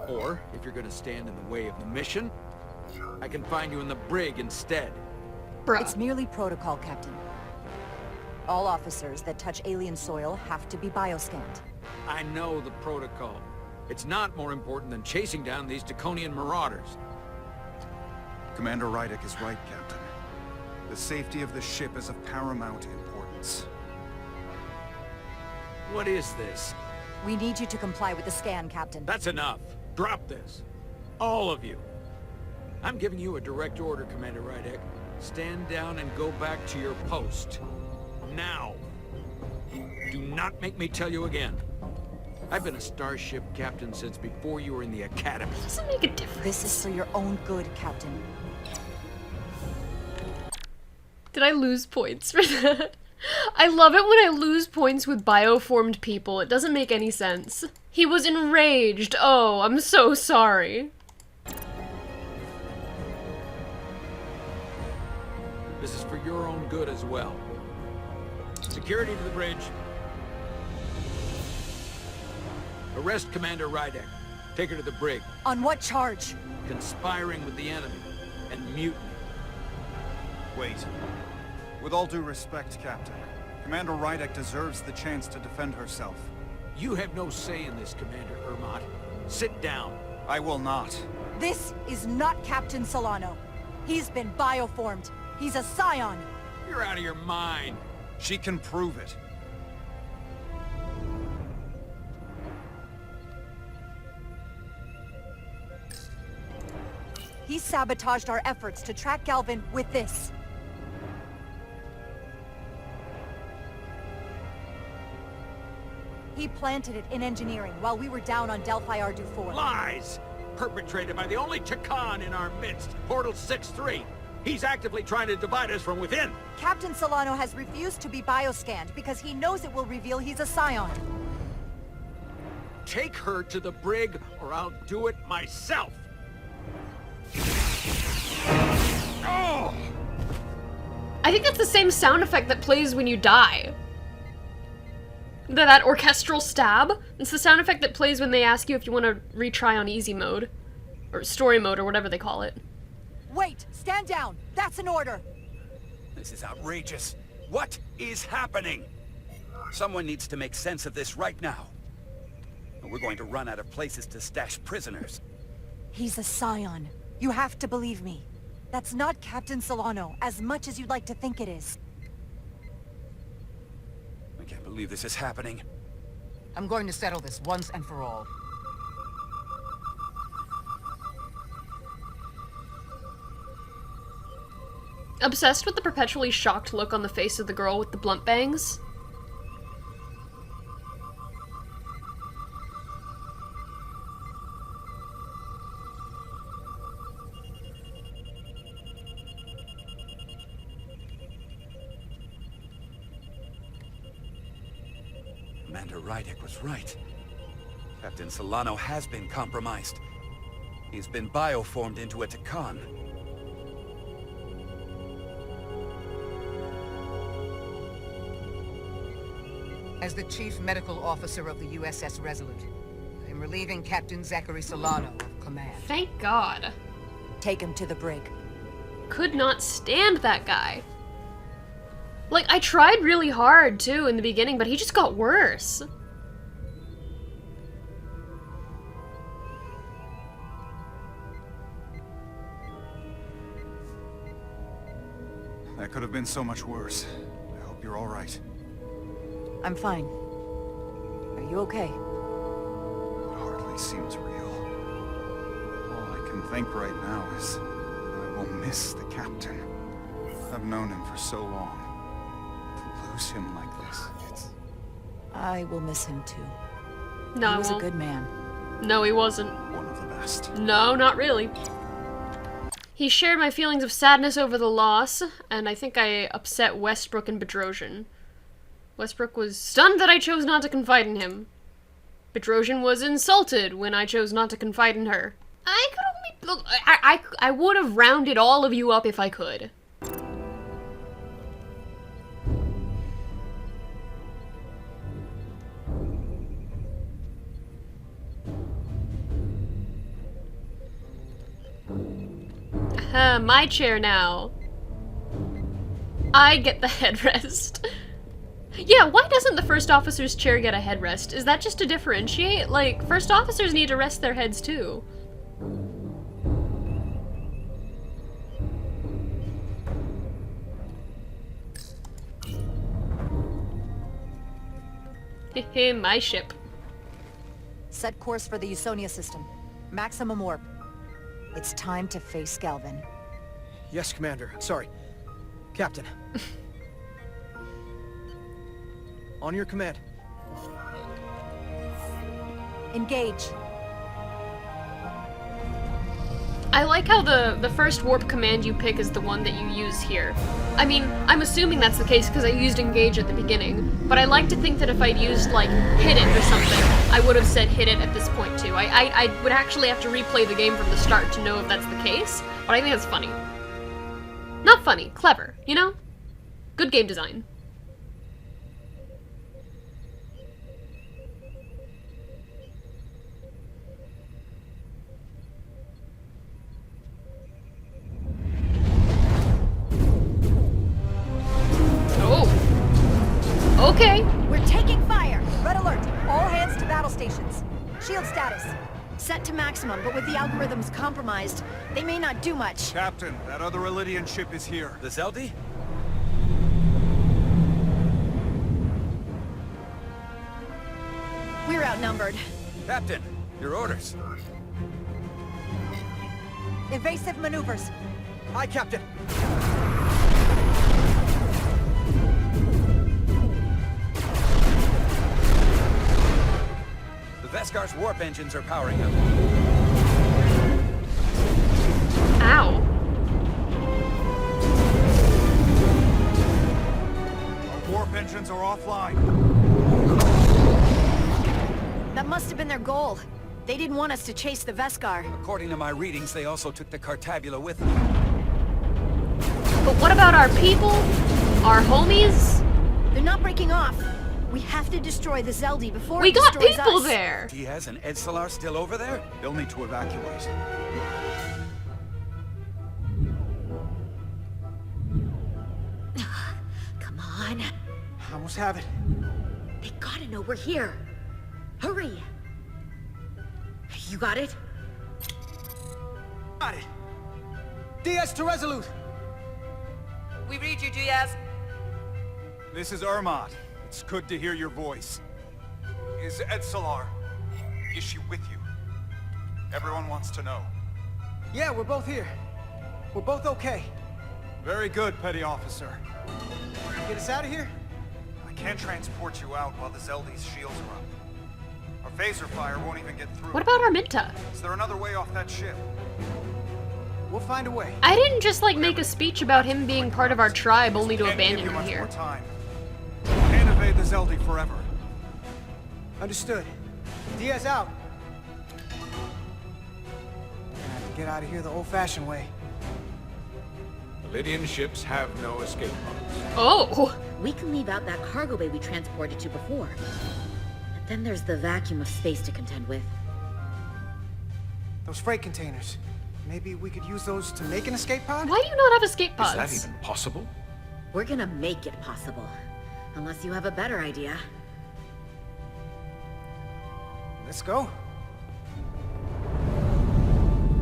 Speaker 6: Or, if you're gonna stand in the way of the mission, I can find you in the brig instead.
Speaker 1: Bruh.
Speaker 4: It's merely protocol, Captain. All officers that touch alien soil have to be bioscanned.
Speaker 6: I know the protocol. It's not more important than chasing down these Draconian marauders.
Speaker 8: Commander Rydick is right, Captain. The safety of the ship is of paramount importance.
Speaker 6: What is this?
Speaker 4: We need you to comply with the scan, Captain.
Speaker 6: That's enough. Drop this. All of you. I'm giving you a direct order, Commander Rydick. Stand down and go back to your post. Now. Do not make me tell you again. I've been a starship captain since before you were in the academy.
Speaker 1: Doesn't make a difference.
Speaker 4: This is for your own good, Captain.
Speaker 1: Did I lose points for that? I love it when I lose points with bioformed people. It doesn't make any sense. He was enraged. Oh, I'm so sorry.
Speaker 6: This is for your own good as well. Security to the bridge. Arrest Commander Rydick. Take her to the brig.
Speaker 4: On what charge?
Speaker 6: Conspiring with the enemy and mutiny.
Speaker 8: Wait. With all due respect, Captain, Commander Rydick deserves the chance to defend herself.
Speaker 6: You have no say in this, Commander Ermot. Sit down.
Speaker 8: I will not.
Speaker 4: This is not Captain Solano. He's been bioformed. He's a scion.
Speaker 6: You're out of your mind.
Speaker 8: She can prove it.
Speaker 4: He sabotaged our efforts to track Galvin with this. He planted it in engineering while we were down on Delphi Ardu-4.
Speaker 6: Lies! Perpetrated by the only Takan in our midst, Portal 6-3. He's actively trying to divide us from within.
Speaker 4: Captain Solano has refused to be bioscanned because he knows it will reveal he's a scion.
Speaker 6: Take her to the brig, or I'll do it myself. Oh!
Speaker 1: I think that's the same sound effect that plays when you die. That orchestral stab. It's the sound effect that plays when they ask you if you want to retry on easy mode. Or story mode, or whatever they call it.
Speaker 4: Wait! Stand down! That's an order!
Speaker 2: This is outrageous. What is happening? Someone needs to make sense of this right now. We're going to run out of places to stash prisoners.
Speaker 4: He's a scion. You have to believe me. That's not Captain Solano, as much as you'd like to think it is.
Speaker 2: I can't believe this is happening.
Speaker 9: I'm going to settle this once and for all.
Speaker 1: Obsessed with the perpetually shocked look on the face of the girl with the blunt bangs.
Speaker 2: Commander Rydick was right. Captain Solano has been compromised. He's been bioformed into a Takan.
Speaker 9: As the Chief Medical Officer of the USS Resolute, I am relieving Captain Zachary Solano of command.
Speaker 1: Thank God.
Speaker 4: Take him to the brig.
Speaker 1: Could not stand that guy. Like, I tried really hard, too, in the beginning, but he just got worse.
Speaker 8: That could have been so much worse. I hope you're all right.
Speaker 4: I'm fine. Are you okay?
Speaker 8: It hardly seems real. All I can think right now is I will miss the captain. I've known him for so long. To lose him like this, it's...
Speaker 4: I will miss him too.
Speaker 1: No,
Speaker 4: he was
Speaker 1: I
Speaker 4: a
Speaker 1: won't.
Speaker 4: good man.
Speaker 1: No, he wasn't.
Speaker 8: one of the best.
Speaker 1: No, not really. He shared my feelings of sadness over the loss, and I think I upset Westbrook and Bedrosian. Westbrook was stunned that I chose not to confide in him. Bedrosian was insulted when I chose not to confide in her. I could only... Look, I would have rounded all of you up if I could. My chair now. I get the headrest. Yeah, why doesn't the first officer's chair get a headrest? Is that just to differentiate? Like, first officers need to rest their heads too. Hehe, my ship.
Speaker 4: Set course for the Usonia system. Maximum warp. It's time to face Galvin.
Speaker 11: Yes, Commander. Sorry. Captain. On your command.
Speaker 4: Engage.
Speaker 1: I like how the first warp command you pick is the one that you use here. I mean, I'm assuming that's the case because I used engage at the beginning, but I like to think that if I'd used, like, hit it or something, I would have said hit it at this point too. I would actually have to replay the game from the start to know if that's the case, but I think that's funny. Not funny, clever, you know? Good game design. Okay.
Speaker 4: We're taking fire. Red alert. All hands to battle stations. Shield status.
Speaker 5: Set to maximum, but with the algorithms compromised, they may not do much.
Speaker 12: Captain, that other Elydian ship is here.
Speaker 2: The Zeldi?
Speaker 5: We're outnumbered.
Speaker 2: Captain, your orders.
Speaker 4: Evasive maneuvers.
Speaker 11: Aye, Captain.
Speaker 2: The Veskar's warp engines are powering up.
Speaker 1: Ow.
Speaker 12: Our warp engines are offline.
Speaker 5: That must have been their goal. They didn't want us to chase the Veskar.
Speaker 2: According to my readings, they also took the Cartabula with them.
Speaker 1: But what about our people? Our homies?
Speaker 5: They're not breaking off. We have to destroy the Zeldi before
Speaker 1: We
Speaker 5: it
Speaker 1: got
Speaker 5: destroys
Speaker 1: people
Speaker 5: us.
Speaker 1: there!
Speaker 2: Diaz and Edsalar still over there?
Speaker 12: They'll need to evacuate.
Speaker 10: Come on.
Speaker 11: I almost have it.
Speaker 10: They gotta know we're here. Hurry. You got it?
Speaker 11: Got it. Diaz to Resolute.
Speaker 9: We read you, Diaz.
Speaker 12: This is Ermot. It's good to hear your voice. Is Edsalar? Is she with you? Everyone wants to know.
Speaker 11: Yeah, we're both here. We're both okay.
Speaker 12: Very good, Petty Officer.
Speaker 11: Get us out of here?
Speaker 12: I can't transport you out while the Zeldi's shields are up. Our phaser fire won't even get through.
Speaker 1: What about Arminta?
Speaker 12: Is there another way off that ship?
Speaker 11: We'll find a way.
Speaker 1: I didn't just, like, make a speech about him being part of our tribe only to
Speaker 12: Can't give
Speaker 1: abandon
Speaker 12: you
Speaker 1: him
Speaker 12: much
Speaker 1: here.
Speaker 12: more time. Can't evade the Zeldi forever.
Speaker 11: Understood. Diaz out. Gonna have to get out of here the old-fashioned way.
Speaker 6: Lydian ships have no escape pods.
Speaker 1: Oh!
Speaker 10: We can leave out that cargo bay we transported to before. But then there's the vacuum of space to contend with.
Speaker 11: Those freight containers. Maybe we could use those to make an escape pod?
Speaker 1: Why do you not have escape pods?
Speaker 6: Is that even possible?
Speaker 10: We're gonna make it possible. Unless you have a better idea.
Speaker 11: Let's go.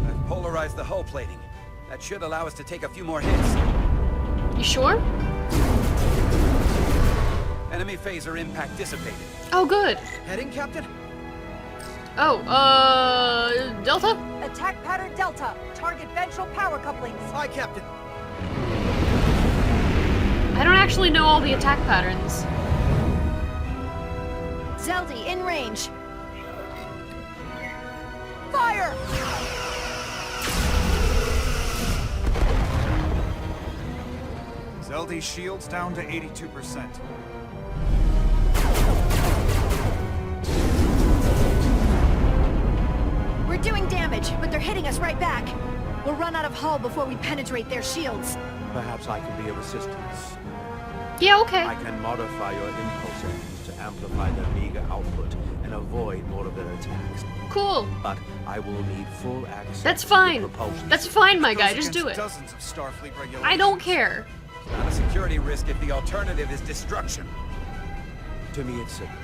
Speaker 2: I've polarized the hull plating. That should allow us to take a few more hits.
Speaker 1: You sure?
Speaker 2: Enemy phaser impact dissipated.
Speaker 1: Oh, good.
Speaker 11: Heading, Captain?
Speaker 1: Oh, Delta?
Speaker 4: Attack pattern Delta. Target ventral power couplings.
Speaker 11: Aye, Captain.
Speaker 1: I don't actually know all the attack patterns.
Speaker 5: Zeldi, in range.
Speaker 4: Fire!
Speaker 12: Zeldi's shields down to 82%.
Speaker 5: We're doing damage, but they're hitting us right back. We'll run out of hull before we penetrate their shields.
Speaker 3: Perhaps I can be of assistance.
Speaker 1: Yeah, okay.
Speaker 3: I can modify your impulse engines to amplify their meager output and avoid more of their attacks.
Speaker 1: Cool.
Speaker 3: But I will need full access
Speaker 1: That's
Speaker 3: to
Speaker 1: fine.
Speaker 3: the propulsion
Speaker 1: That's
Speaker 3: system.
Speaker 1: fine, my
Speaker 12: Goes
Speaker 1: guy. Just do
Speaker 12: against
Speaker 1: it.
Speaker 12: Dozens of Starfleet regulations.
Speaker 1: I don't care.
Speaker 2: Not a security risk if the alternative is destruction.
Speaker 3: To me, it's simple.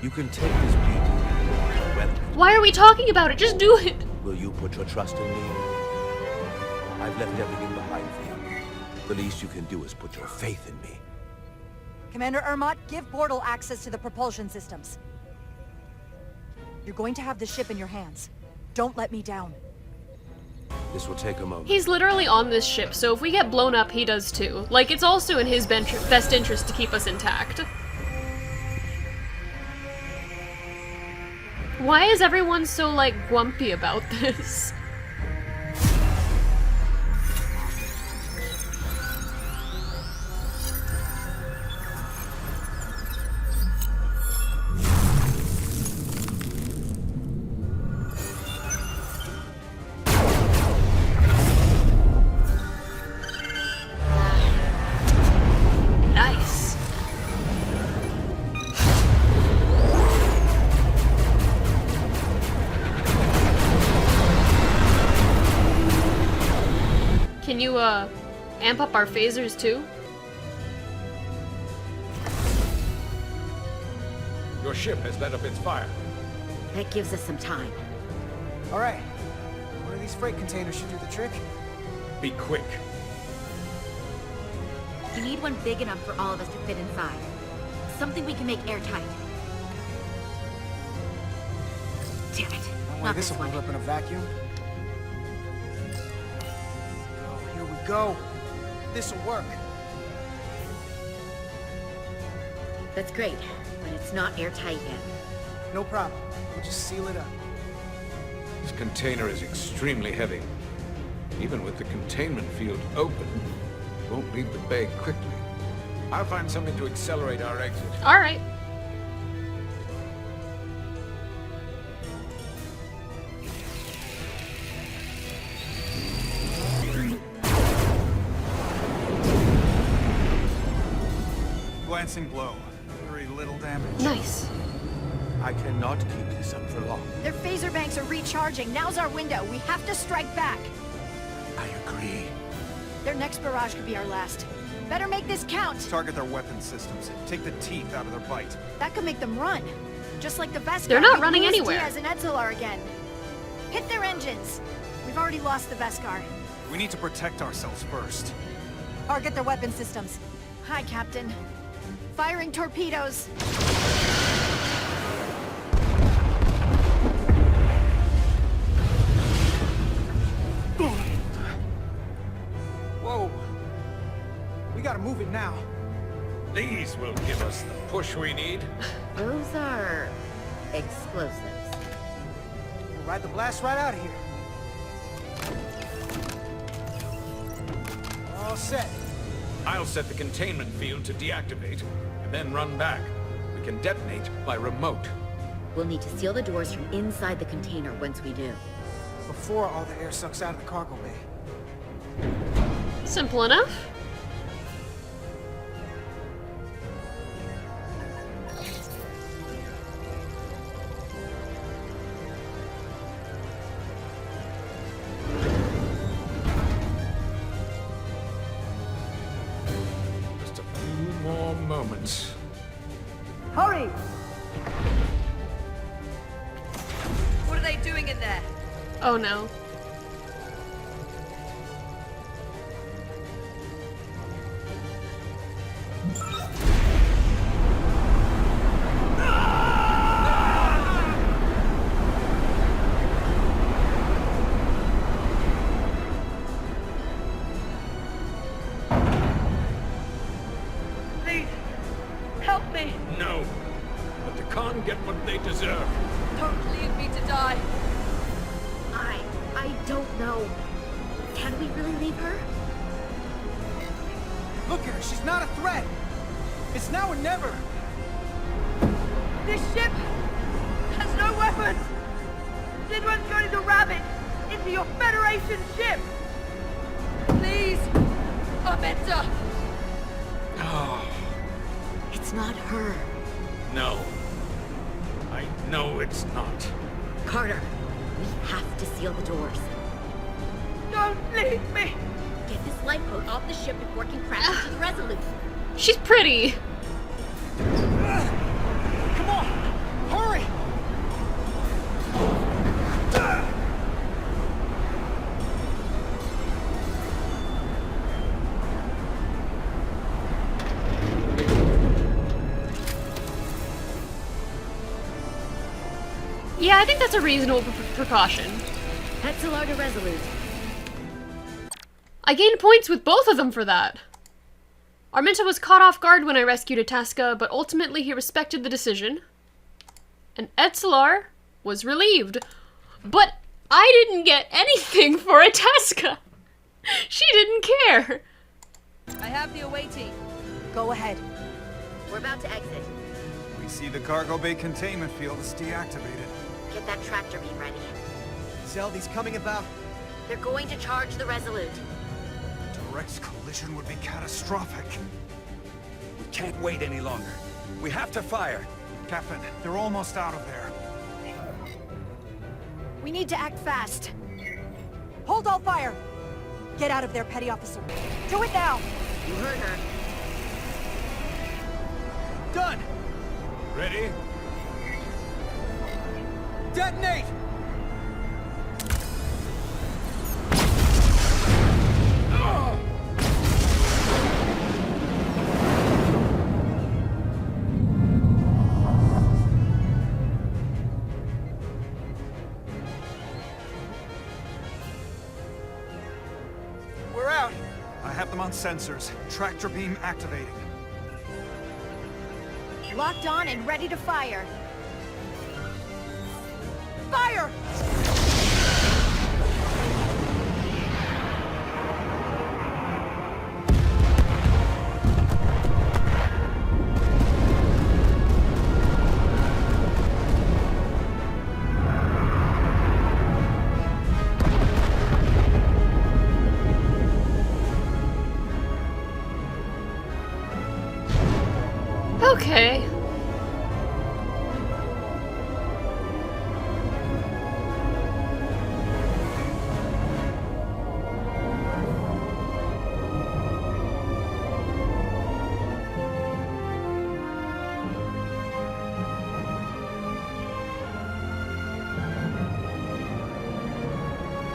Speaker 3: You can take this beat, or weather it.
Speaker 1: Why are we talking about it? Just do it.
Speaker 3: Will you put your trust in me? I've left everything behind for you. The least you can do is put your faith in me.
Speaker 4: Commander Ermot, give Bortle access to the propulsion systems. You're going to have the ship in your hands. Don't let me down.
Speaker 3: This will take a moment.
Speaker 1: He's literally on this ship, so if we get blown up, he does too. Like, it's also in his best interest to keep us intact. Why is everyone so, like, grumpy about this? Nice. Can you, amp up our phasers too?
Speaker 6: Your ship has let up its fire.
Speaker 10: That gives us some time.
Speaker 11: All right. One of these freight containers should do the trick.
Speaker 6: Be quick.
Speaker 10: You need one big enough for all of us to fit inside. Something we can make airtight. Damn it.
Speaker 11: Don't worry,
Speaker 10: Not
Speaker 11: this
Speaker 10: this
Speaker 11: will
Speaker 10: one.
Speaker 11: hold up in a vacuum. Oh, here we go. This'll work.
Speaker 10: That's great, but it's not airtight yet.
Speaker 11: No problem. We'll just seal it up.
Speaker 6: This container is extremely heavy. Even with the containment field open, it won't leave the bay quickly. I'll find something to accelerate our exit.
Speaker 1: Alright.
Speaker 12: Glancing blow. Very little damage.
Speaker 1: Nice.
Speaker 3: I cannot keep this up for long.
Speaker 5: Their phaser banks are recharging. Now's our window. We have to strike back.
Speaker 3: I agree.
Speaker 5: Their next barrage could be our last. Better make this count.
Speaker 12: Target their weapon systems. Take the teeth out of their bite.
Speaker 5: That could make them run. Just like the Vescar.
Speaker 1: They're not
Speaker 5: beat
Speaker 1: running
Speaker 5: Louis
Speaker 1: anywhere.
Speaker 5: Diaz and Etzelar again. Hit their engines. We've already lost the Vescar.
Speaker 12: We need to protect ourselves first.
Speaker 4: Target their weapon systems.
Speaker 5: Hi, Captain. Firing torpedoes.
Speaker 11: Whoa. We gotta move it now.
Speaker 6: These will give us the push we need.
Speaker 10: Those are explosives.
Speaker 11: We'll ride the blast right out of here. All set.
Speaker 6: I'll set the containment field to deactivate, and then run back. We can detonate by remote.
Speaker 10: We'll need to seal the doors from inside the container once we do.
Speaker 11: Before all the air sucks out of the cargo bay.
Speaker 1: Simple enough.
Speaker 6: Just a few more moments.
Speaker 5: Hurry!
Speaker 13: What are they doing in there?
Speaker 1: Oh no.
Speaker 13: Please, help me.
Speaker 6: No. Let the Khan get what they deserve.
Speaker 13: Don't leave me to die.
Speaker 10: I don't know. Can we really leave her?
Speaker 11: Look at her. She's not a threat. It's now or never.
Speaker 13: This ship has no weapons. Sidwan's going to ram it into your Federation ship. Please, Amenta.
Speaker 10: It's not her.
Speaker 6: No. I know it's not.
Speaker 10: Carter, we have to seal the doors.
Speaker 13: Don't leave me!
Speaker 10: Get this lifeboat off the ship before it can crash into the Resolute.
Speaker 1: She's pretty.
Speaker 11: Come on! Hurry!
Speaker 1: Yeah, I think that's a reasonable precaution.
Speaker 10: Hetzelar to Resolute.
Speaker 1: I gained points with both of them for that. Arminta was caught off guard when I rescued Itasca, but ultimately he respected the decision. And Hetzelar was relieved. But I didn't get anything for Itasca. She didn't care.
Speaker 13: I have the away team.
Speaker 4: Go ahead.
Speaker 10: We're about to exit.
Speaker 12: We see the cargo bay containment field is deactivated.
Speaker 10: Get that tractor beam ready.
Speaker 11: Zeldy's coming about.
Speaker 10: They're going to charge the Resolute.
Speaker 12: Direct collision would be catastrophic.
Speaker 2: We can't wait any longer. We have to fire.
Speaker 12: Captain, they're almost out of there.
Speaker 5: We need to act fast.
Speaker 4: Hold all fire! Get out of there, Petty Officer. Do it now!
Speaker 10: You heard her.
Speaker 11: Done!
Speaker 12: Ready?
Speaker 11: Detonate!
Speaker 12: We're out! I have them on sensors. Tractor beam activating.
Speaker 5: Locked on and ready to fire. Fire!
Speaker 1: Okay.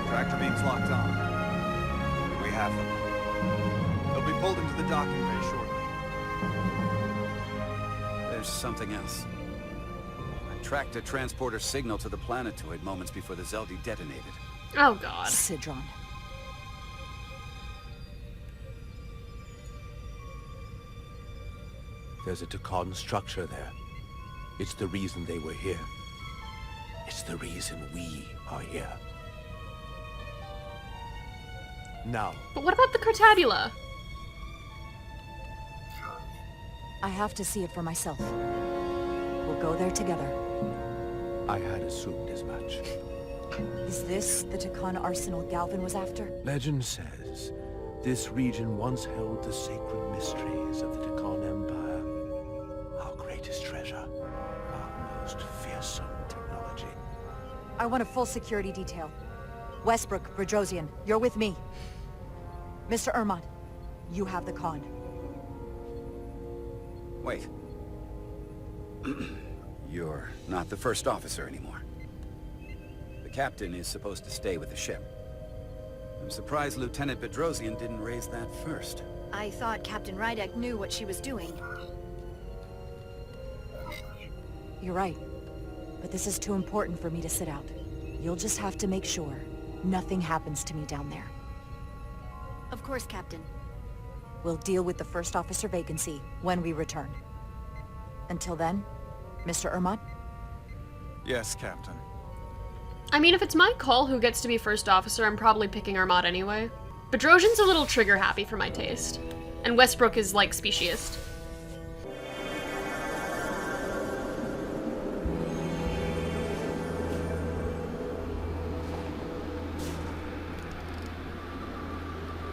Speaker 12: Tractor beam's locked on. We have them. They'll be pulled into the docking bay shortly.
Speaker 2: There's something else. I tracked a transporter signal to the planetoid moments before the Zeldy detonated.
Speaker 1: Oh god.
Speaker 4: Sidron.
Speaker 3: There's a Takan structure there. It's the reason they were here. It's the reason we are here. Now,
Speaker 1: But what about the Cartabula?
Speaker 4: I have to see it for myself. We'll go there together.
Speaker 3: I had assumed as much.
Speaker 4: Is this the Takan arsenal Galvin was after?
Speaker 3: Legend says this region once held the sacred mysteries of the Takan Empire. Our greatest treasure. Our most fearsome technology.
Speaker 4: I want a full security detail. Westbrook, Brodrosian, you're with me. Mr. Ermont, you have the con.
Speaker 2: Wait. You're not the first officer anymore. The captain is supposed to stay with the ship. I'm surprised Lieutenant Bedrosian didn't raise that first.
Speaker 5: I thought Captain Rydek knew what she was doing.
Speaker 4: You're right. But this is too important for me to sit out. You'll just have to make sure nothing happens to me down there.
Speaker 5: Of course, Captain.
Speaker 4: We'll deal with the first officer vacancy when we return. Until then, Mr. Ermont?
Speaker 12: Yes, Captain.
Speaker 1: I mean, if it's my call who gets to be first officer, I'm probably picking Armad anyway. Bedrosian's a little trigger-happy for my taste. And Westbrook is, like, speciest.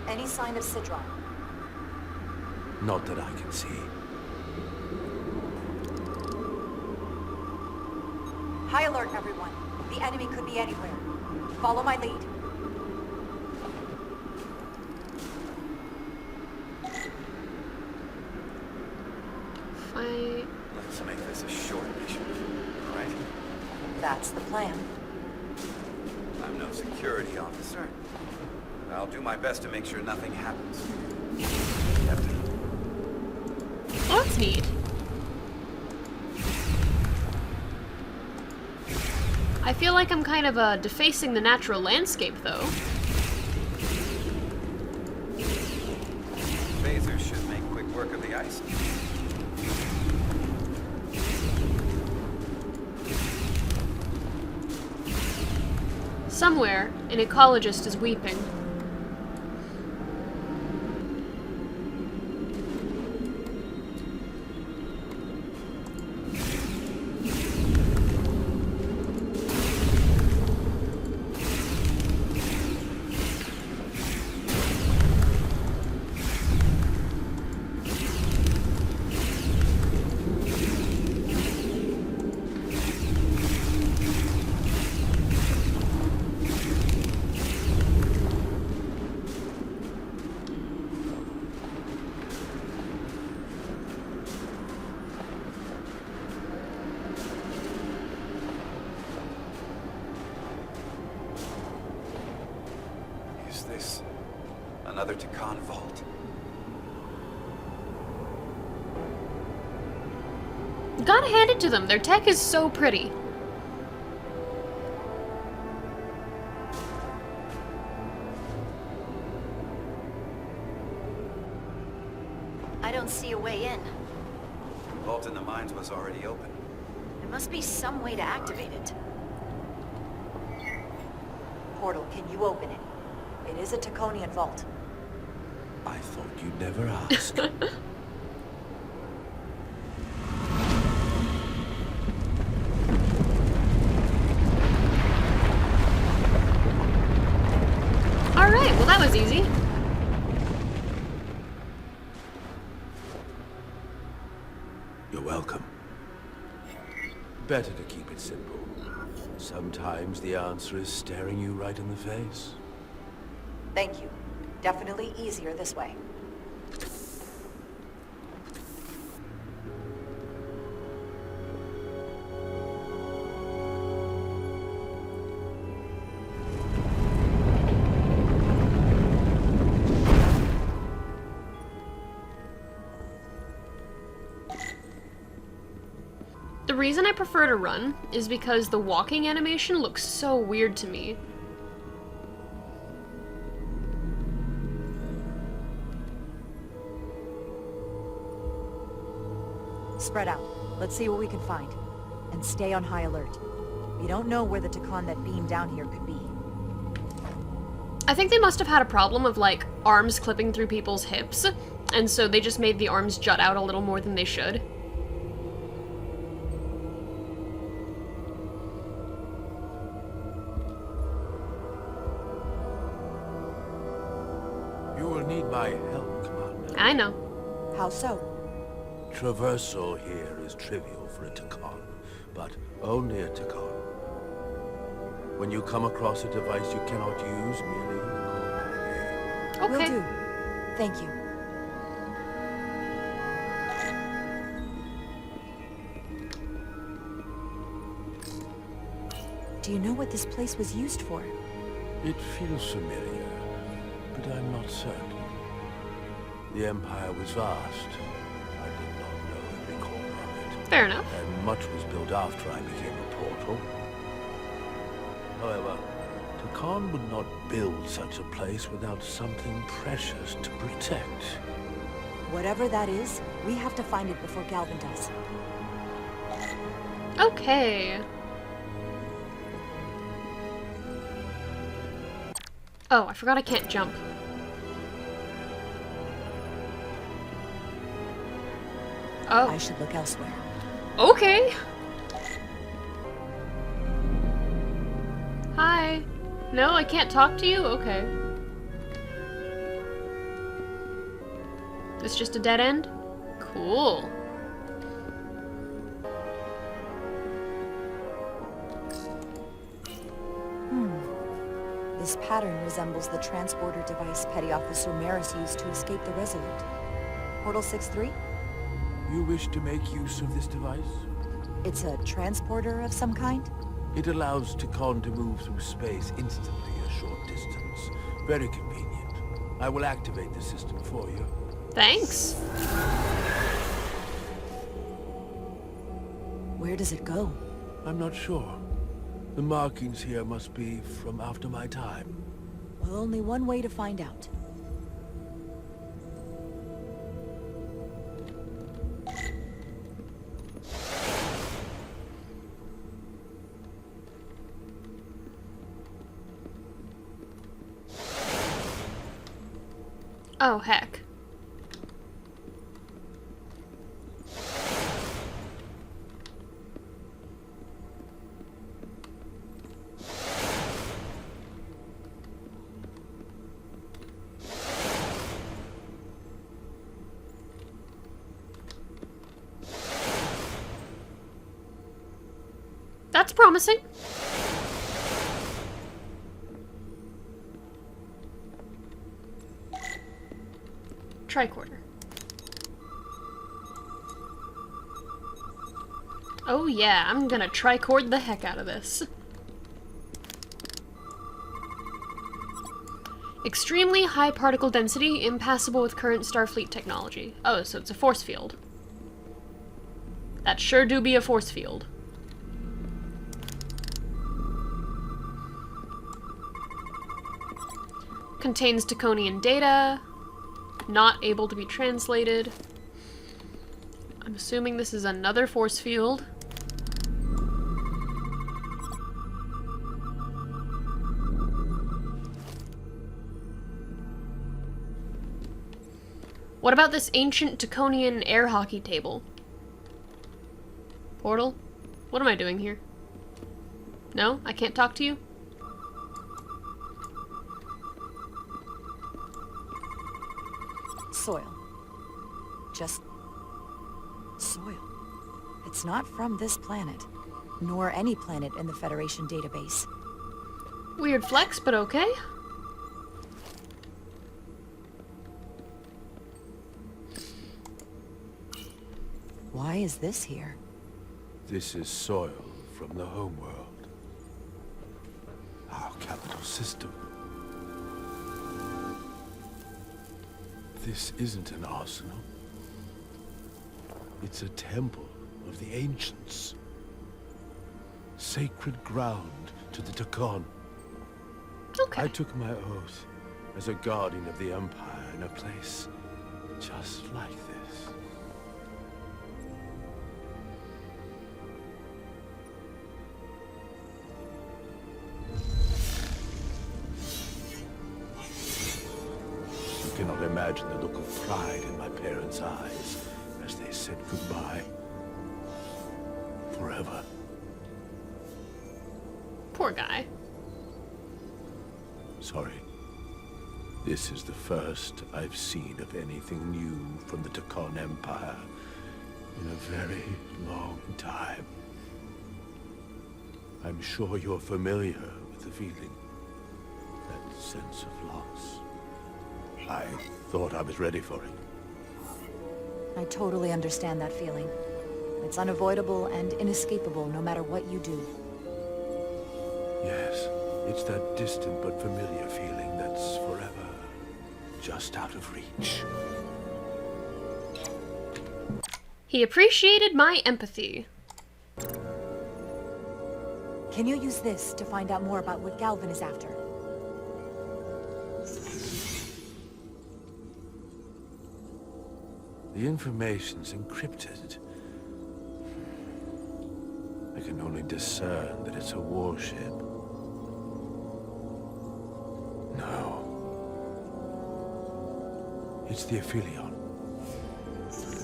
Speaker 4: Any sign of Sidron?
Speaker 3: Not that I can see.
Speaker 4: High alert, everyone. The enemy could be anywhere. Follow my lead.
Speaker 2: Let's make this a short mission, all right?
Speaker 4: That's the plan.
Speaker 2: I'm no security officer. I'll do my best to make sure nothing happens. Captain.
Speaker 1: Oh, that's neat. I feel like I'm kind of defacing the natural landscape, though.
Speaker 2: Phasers should make quick work of the ice.
Speaker 1: Somewhere, an ecologist is weeping.
Speaker 2: Is this another Takan vault?
Speaker 1: Gotta hand it to them, their tech is so pretty.
Speaker 5: I don't see a way in.
Speaker 2: The vault in the mines was already open.
Speaker 5: There must be some way to activate it.
Speaker 4: Portal, can you open it? It is a Taconian vault.
Speaker 3: I thought you'd never ask.
Speaker 1: Alright, well that was easy.
Speaker 3: You're welcome. Better to keep it simple. Sometimes the answer is staring you right in the face.
Speaker 4: Thank you. Definitely easier this way.
Speaker 1: The reason I prefer to run is because the walking animation looks so weird to me.
Speaker 4: Spread out. Let's see what we can find. And stay on high alert. We don't know where the Takan that beamed down here could be.
Speaker 1: I think they must have had a problem of, like, arms clipping through people's hips, and so they just made the arms jut out a little more than they should.
Speaker 3: You will need my help, Commander.
Speaker 1: I know.
Speaker 4: How so?
Speaker 3: Traversal here is trivial for a Takan, but only a Takan. When you come across a device you cannot use, merely call my name.
Speaker 1: Okay.
Speaker 4: Will do. Thank you. Do you know what this place was used for?
Speaker 3: It feels familiar, but I'm not certain. The Empire was vast. I did not know every corner of it.
Speaker 1: Fair enough.
Speaker 3: And much was built after I became a portal. However, Takan would not build such a place without something precious to protect.
Speaker 4: Whatever that is, we have to find it before Galvin does.
Speaker 1: Okay. Oh, I forgot I can't jump. Oh.
Speaker 4: I should look elsewhere.
Speaker 1: Okay. Hi. No, I can't talk to you? Okay. It's just a dead end? Cool.
Speaker 4: This pattern resembles the transporter device Petty Officer Maris used to escape the Resolute. Portal 6-3?
Speaker 3: You wish to make use of this device?
Speaker 4: It's a transporter of some kind?
Speaker 3: It allows Takon to move through space instantly a short distance. Very convenient. I will activate the system for you.
Speaker 1: Thanks.
Speaker 4: Where does it go?
Speaker 3: I'm not sure. The markings here must be from after my time.
Speaker 4: Well, only one way to find out.
Speaker 1: Oh, heck. That's promising. Tricorder. Oh yeah, I'm gonna tricord the heck out of this. Extremely high particle density, impassable with current Starfleet technology. Oh, so it's a force field. That sure do be a force field. Contains Taconian data. Not able to be translated. I'm assuming this is another force field. What about this ancient Taconian air hockey table? Portal? What am I doing here? No? I can't talk to you?
Speaker 4: Soil. Just soil. It's not from this planet, nor any planet in the Federation database.
Speaker 1: Weird flex, but okay.
Speaker 4: Why is this here?
Speaker 3: This is soil from the homeworld. Our capital system. This isn't an arsenal. It's a temple of the ancients. Sacred ground to the Takon.
Speaker 1: Okay.
Speaker 3: I took my oath as a guardian of the Empire in a place just like this. You cannot imagine the look of pride in my parents' eyes as they said goodbye. Forever.
Speaker 1: Poor guy.
Speaker 3: Sorry. This is the first I've seen of anything new from the Takon Empire in a very long time. I'm sure you're familiar with the feeling. That sense of loss. I thought I was ready for it.
Speaker 4: I totally understand that feeling. It's unavoidable and inescapable no matter what you do.
Speaker 3: Yes, it's that distant but familiar feeling that's forever just out of reach.
Speaker 1: He appreciated my empathy.
Speaker 4: Can you use this to find out more about what Galvin is after?
Speaker 3: The information's encrypted. I can only discern that it's a warship. No. It's the Aphelion.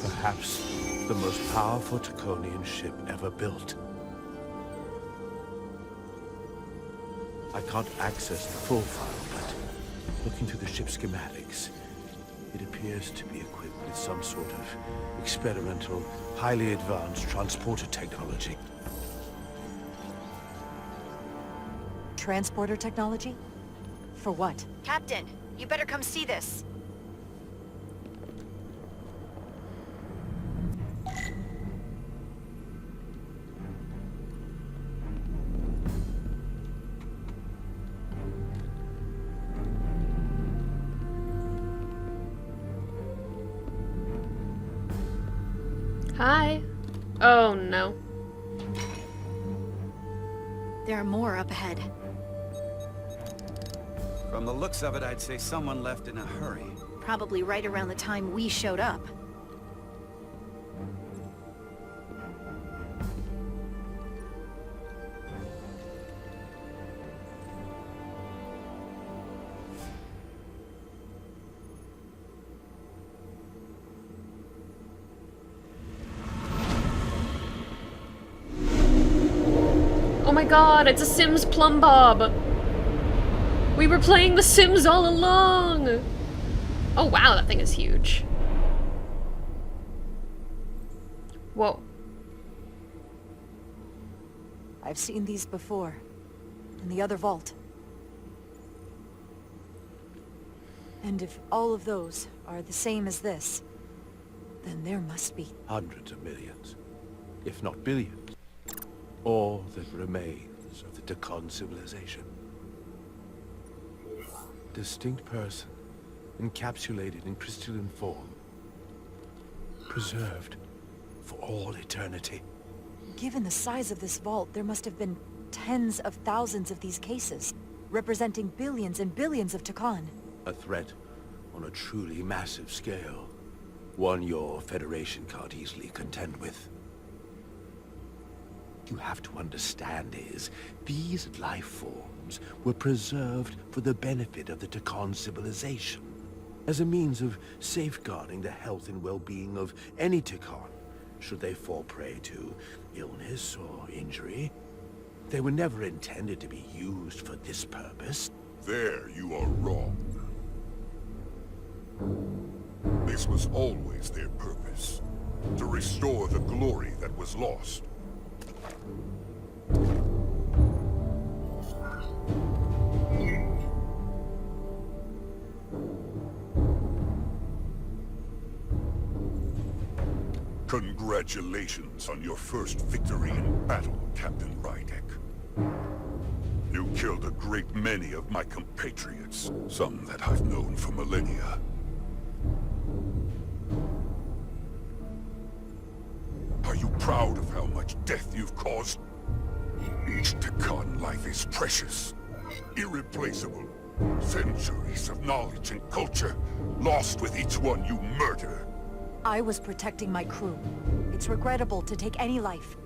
Speaker 3: Perhaps the most powerful Taconian ship ever built. I can't access the full file, but looking through the ship's schematics, it appears to be equipped with some sort of experimental, highly advanced transporter technology.
Speaker 4: Transporter technology? For what?
Speaker 5: Captain, you better come see this.
Speaker 1: Hi. Oh no.
Speaker 5: There are more up ahead.
Speaker 2: From the looks of it, I'd say someone left in a hurry.
Speaker 5: Probably right around the time we showed up.
Speaker 1: Oh my god, it's a Sims plumb bob! We were playing The Sims all along! Oh wow, that thing is huge. Whoa.
Speaker 4: I've seen these before. In the other vault. And if all of those are the same as this, then there must be...
Speaker 3: Hundreds of millions, if not billions. All that remains of the Takan civilization. Distinct person, encapsulated in crystalline form. Preserved for all eternity.
Speaker 4: Given the size of this vault, there must have been tens of thousands of these cases, representing billions and billions of Takan.
Speaker 3: A threat on a truly massive scale. One your Federation can't easily contend with. You have to understand is, these life forms were preserved for the benefit of the Takan civilization, as a means of safeguarding the health and well-being of any Takan, should they fall prey to illness or injury. They were never intended to be used for this purpose.
Speaker 14: There you are wrong. This was always their purpose, to restore the glory that was lost. Congratulations on your first victory in battle, Captain Rydek. You killed a great many of my compatriots, some that I've known for millennia. Are you proud of how much death you've caused? Each Takan life is precious, irreplaceable. Centuries of knowledge and culture, lost with each one you murder.
Speaker 4: I was protecting my crew. It's regrettable to take any life.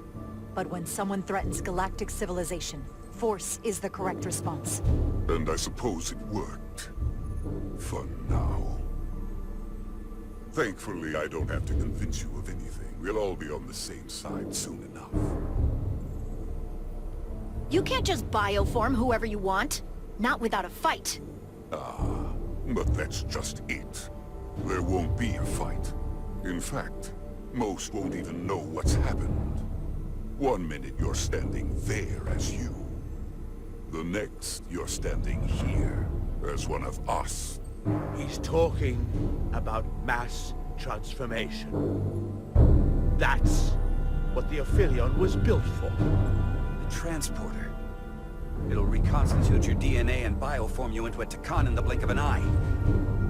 Speaker 4: But when someone threatens galactic civilization, force is the correct response.
Speaker 14: And I suppose it worked. For now. Thankfully, I don't have to convince you of anything. We'll all be on the same side soon enough.
Speaker 5: You can't just bioform whoever you want. Not without a fight.
Speaker 14: Ah, but that's just it. There won't be a fight. In fact, most won't even know what's happened. One minute you're standing there as you. The next, you're standing here as one of us.
Speaker 3: He's talking about mass transformation. That's what the Aphelion was built for.
Speaker 2: The transporter. It'll reconstitute your DNA and bioform you into a Takan in the blink of an eye.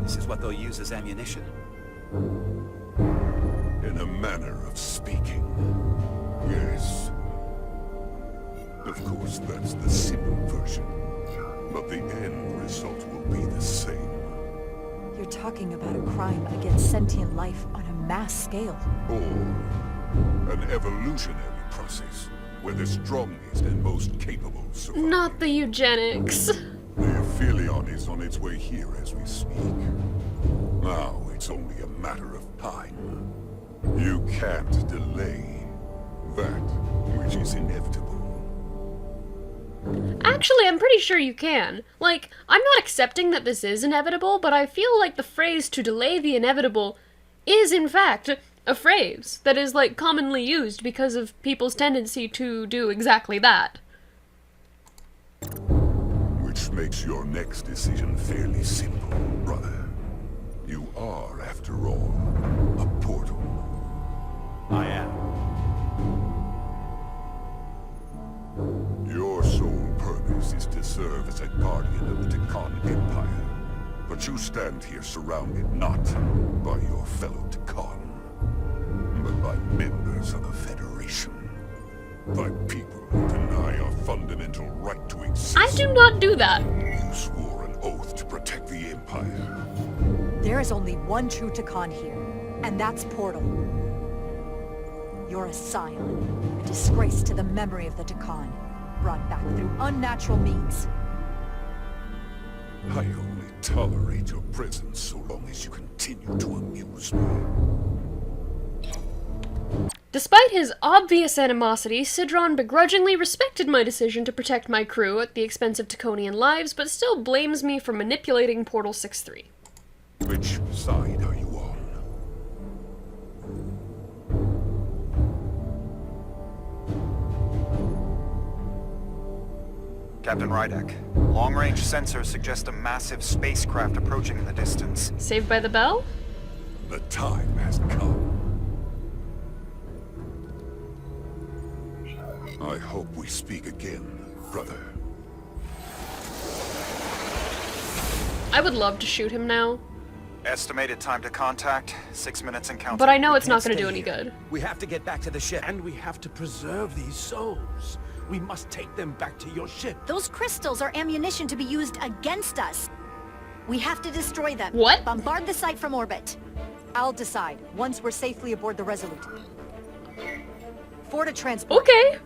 Speaker 2: This is what they'll use as ammunition.
Speaker 14: In a manner of speaking. Yes. Of course, that's the simple version. But the end result will be the same.
Speaker 4: You're talking about a crime against sentient life on a mass scale.
Speaker 14: Or an evolutionary process, where the strongest and most capable survive.
Speaker 1: Not the eugenics.
Speaker 14: The Aphelion is on its way here as we speak. Now it's only a matter of time. You can't delay that which is inevitable.
Speaker 1: Actually, I'm pretty sure you can. Like, I'm not accepting that this is inevitable, but I feel like the phrase to delay the inevitable is, in fact, a phrase that is, like, commonly used because of people's tendency to do exactly that.
Speaker 14: Which makes your next decision fairly simple, brother. You are, after all, a portal.
Speaker 3: I am.
Speaker 14: Your sole purpose is to serve as a guardian of the Takan Empire. But you stand here surrounded not by your fellow Takan, but by members of the Federation. By people who deny our fundamental right to exist.
Speaker 1: I do not do that.
Speaker 14: You swore an oath to protect the Empire.
Speaker 4: There is only one true Takan here, and that's Portal. You're a scion, a disgrace to the memory of the Takan, brought back through unnatural means.
Speaker 14: I only tolerate your presence so long as you continue to amuse me.
Speaker 1: Despite his obvious animosity, Sidron begrudgingly respected my decision to protect my crew at the expense of Taconian lives, but still blames me for manipulating Portal 6-3.
Speaker 14: Which side are you on?
Speaker 12: Captain Rydek, long-range sensors suggest a massive spacecraft approaching in the distance.
Speaker 1: Saved by the Bell?
Speaker 14: The time has come. I hope we speak again, brother.
Speaker 1: I would love to shoot him now.
Speaker 12: Estimated time to contact, 6 minutes and counting.
Speaker 1: But I know it's not
Speaker 3: can't
Speaker 1: going to do
Speaker 3: stay
Speaker 1: any
Speaker 3: here.
Speaker 1: good.
Speaker 2: We have to get back to the ship.
Speaker 3: And we have to preserve these souls. We must take them back to your ship.
Speaker 5: Those crystals are ammunition to be used against us. We have to destroy them.
Speaker 1: What?
Speaker 5: Bombard the site from orbit.
Speaker 4: I'll decide, once we're safely aboard the Resolute. For to transport.
Speaker 1: Okay.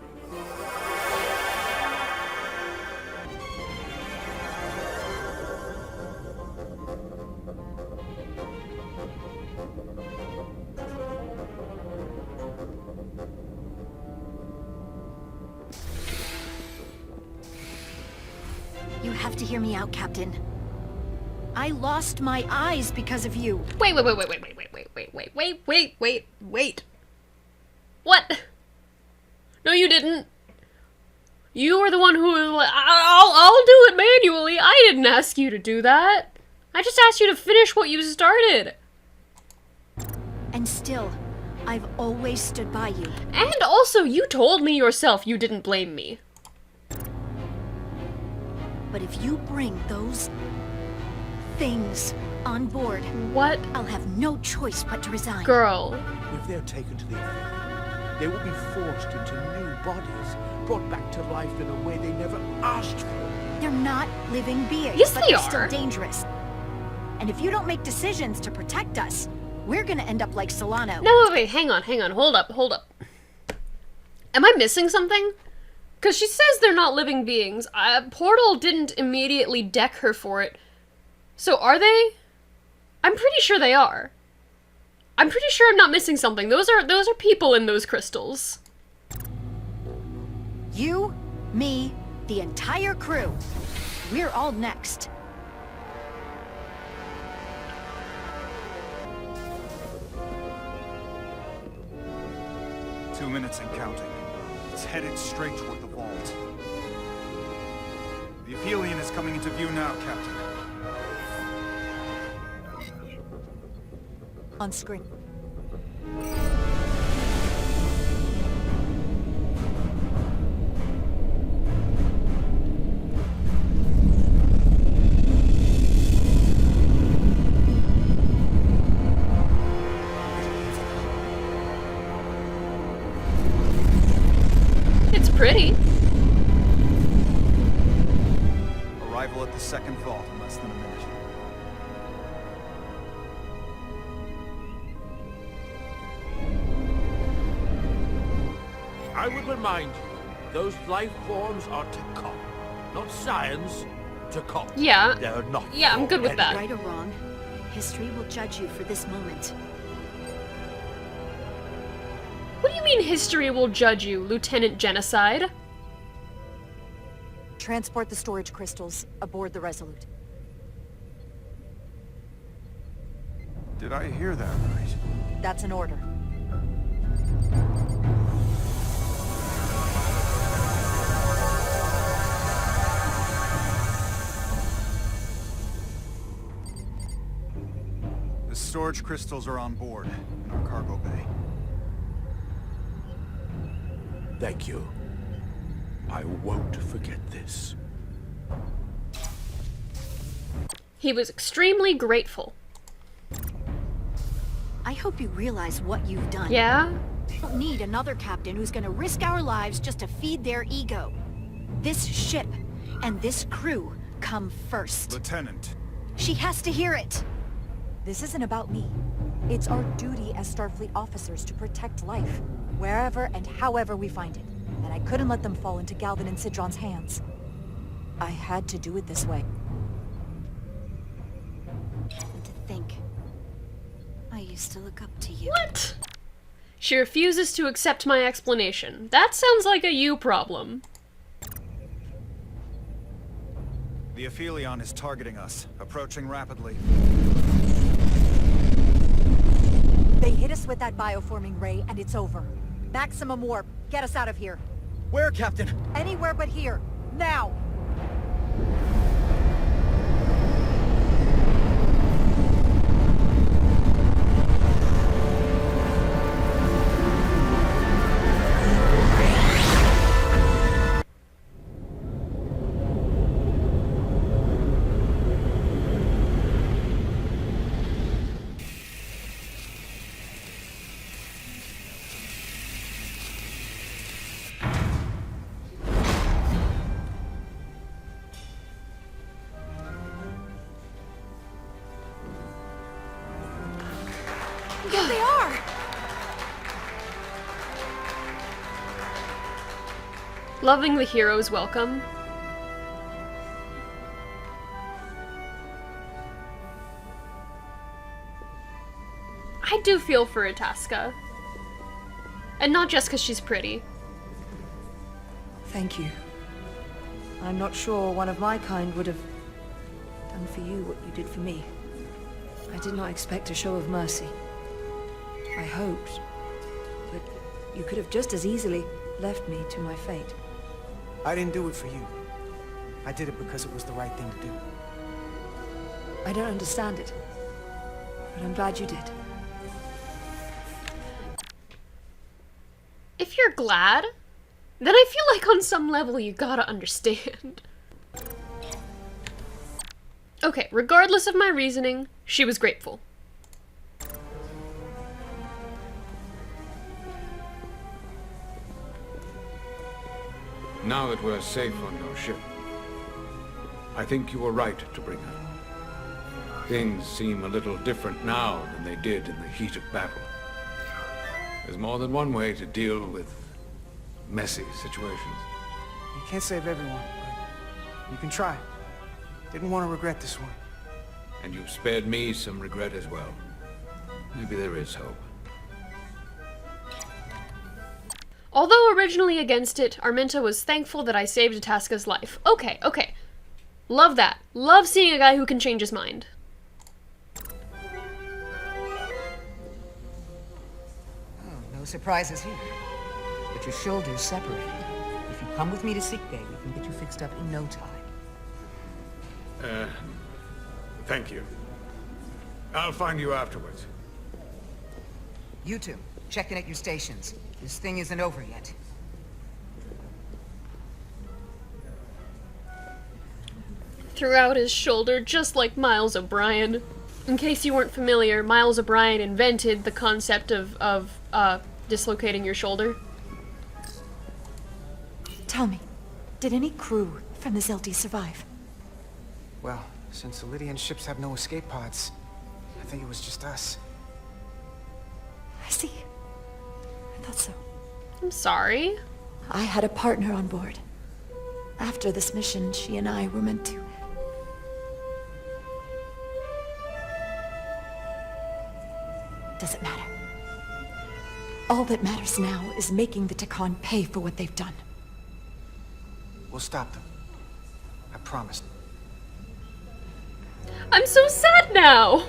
Speaker 5: You have to hear me out, Captain. I lost my eyes because of you.
Speaker 1: Wait. What? No, you didn't. You were the one who was like, I'll do it manually. I didn't ask you to do that. I just asked you to finish what you started.
Speaker 5: And still, I've always stood by you.
Speaker 1: And also, you told me yourself you didn't blame me.
Speaker 5: But if you bring those things on board,
Speaker 1: What?
Speaker 5: I'll have no choice but to resign.
Speaker 1: Girl.
Speaker 3: If they're taken to the Earth, they will be forced into new bodies, brought back to life in a way they never asked for.
Speaker 5: They're not living beings,
Speaker 1: Yes,
Speaker 5: but
Speaker 1: they
Speaker 5: they're
Speaker 1: are.
Speaker 5: still dangerous. And if you don't make decisions to protect us, we're gonna end up like Solano.
Speaker 1: No, wait, hang on, hold up. Am I missing something? Because she says they're not living beings. Portal didn't immediately deck her for it. So are they? I'm pretty sure they are. I'm pretty sure I'm not missing something. Those are people in those crystals.
Speaker 5: You, me, the entire crew. We're all next.
Speaker 12: Two minutes and counting. It's headed straight toward the vault. The Aphelion is coming into view now, Captain.
Speaker 4: On screen.
Speaker 1: It's pretty.
Speaker 12: Arrival at the second vault in less than a minute.
Speaker 3: I would remind you, those life forms are Takan, not science. Takan.
Speaker 1: Yeah.
Speaker 3: They're not.
Speaker 1: Yeah, I'm good with that.
Speaker 5: Right or wrong, history will judge you for this moment.
Speaker 1: What do you mean history will judge you, Lieutenant Genocide?
Speaker 4: Transport the storage crystals aboard the Resolute.
Speaker 12: Did I hear that right?
Speaker 4: That's an order.
Speaker 12: storage crystals are on board in our cargo bay.
Speaker 3: Thank you. I won't forget this.
Speaker 1: He was extremely grateful.
Speaker 5: I hope you realize what you've done.
Speaker 1: Yeah?
Speaker 5: We don't need another captain who's gonna risk our lives just to feed their ego. This ship and this crew come first.
Speaker 12: Lieutenant.
Speaker 5: She has to hear it.
Speaker 4: This isn't about me. It's our duty as Starfleet officers to protect life, wherever and however we find it. And I couldn't let them fall into Galvin and Sidron's hands. I had to do it this way.
Speaker 5: And to think, I used to look up to you.
Speaker 1: What? She refuses to accept my explanation. That sounds like a you problem.
Speaker 12: The Aphelion is targeting us, approaching rapidly.
Speaker 4: They hit us with that bioforming ray, and it's over. Maximum warp. Get us out of here.
Speaker 11: Where, Captain?
Speaker 4: Anywhere but here. Now!
Speaker 5: There they are!
Speaker 1: Loving the hero's welcome. I do feel for Itasca. And not just because she's pretty.
Speaker 15: Thank you. I'm not sure one of my kind would have done for you what you did for me. I did not expect a show of mercy. I hoped, but you could have just as easily left me to my fate.
Speaker 11: I didn't do it for you. I did it because it was the right thing to do.
Speaker 15: I don't understand it, but I'm glad you did.
Speaker 1: If you're glad, then I feel like on some level you gotta understand. Okay, regardless of my reasoning, she was grateful.
Speaker 6: Now that we're safe on your ship, I think you were right to bring her. Things seem a little different now than they did in the heat of battle. There's more than one way to deal with messy situations.
Speaker 11: You can't save everyone, but you can try. Didn't want to regret this one.
Speaker 6: And you've spared me some regret as well. Maybe there is hope.
Speaker 1: Although originally against it, Arminta was thankful that I saved Itasca's life. Okay, okay. Love that. Love seeing a guy who can change his mind.
Speaker 9: Oh, no surprises here. But your shoulder's separated. If you come with me to sickbay, we can get you fixed up in no time.
Speaker 6: Thank you. I'll find you afterwards.
Speaker 9: You two, check in at your stations. This thing isn't over yet.
Speaker 1: Throughout his shoulder, just like Miles O'Brien. In case you weren't familiar, Miles O'Brien invented the concept of dislocating your shoulder.
Speaker 4: Tell me, did any crew from the Zeldi survive?
Speaker 11: Well, since the Lydian ships have no escape pods, I think it was just us.
Speaker 4: I see. I thought so.
Speaker 1: I'm sorry.
Speaker 4: I had a partner on board. After this mission, she and I were meant to. Doesn't matter. All that matters now is making the Takan pay for what they've done.
Speaker 11: We'll stop them. I promise.
Speaker 1: I'm so sad now!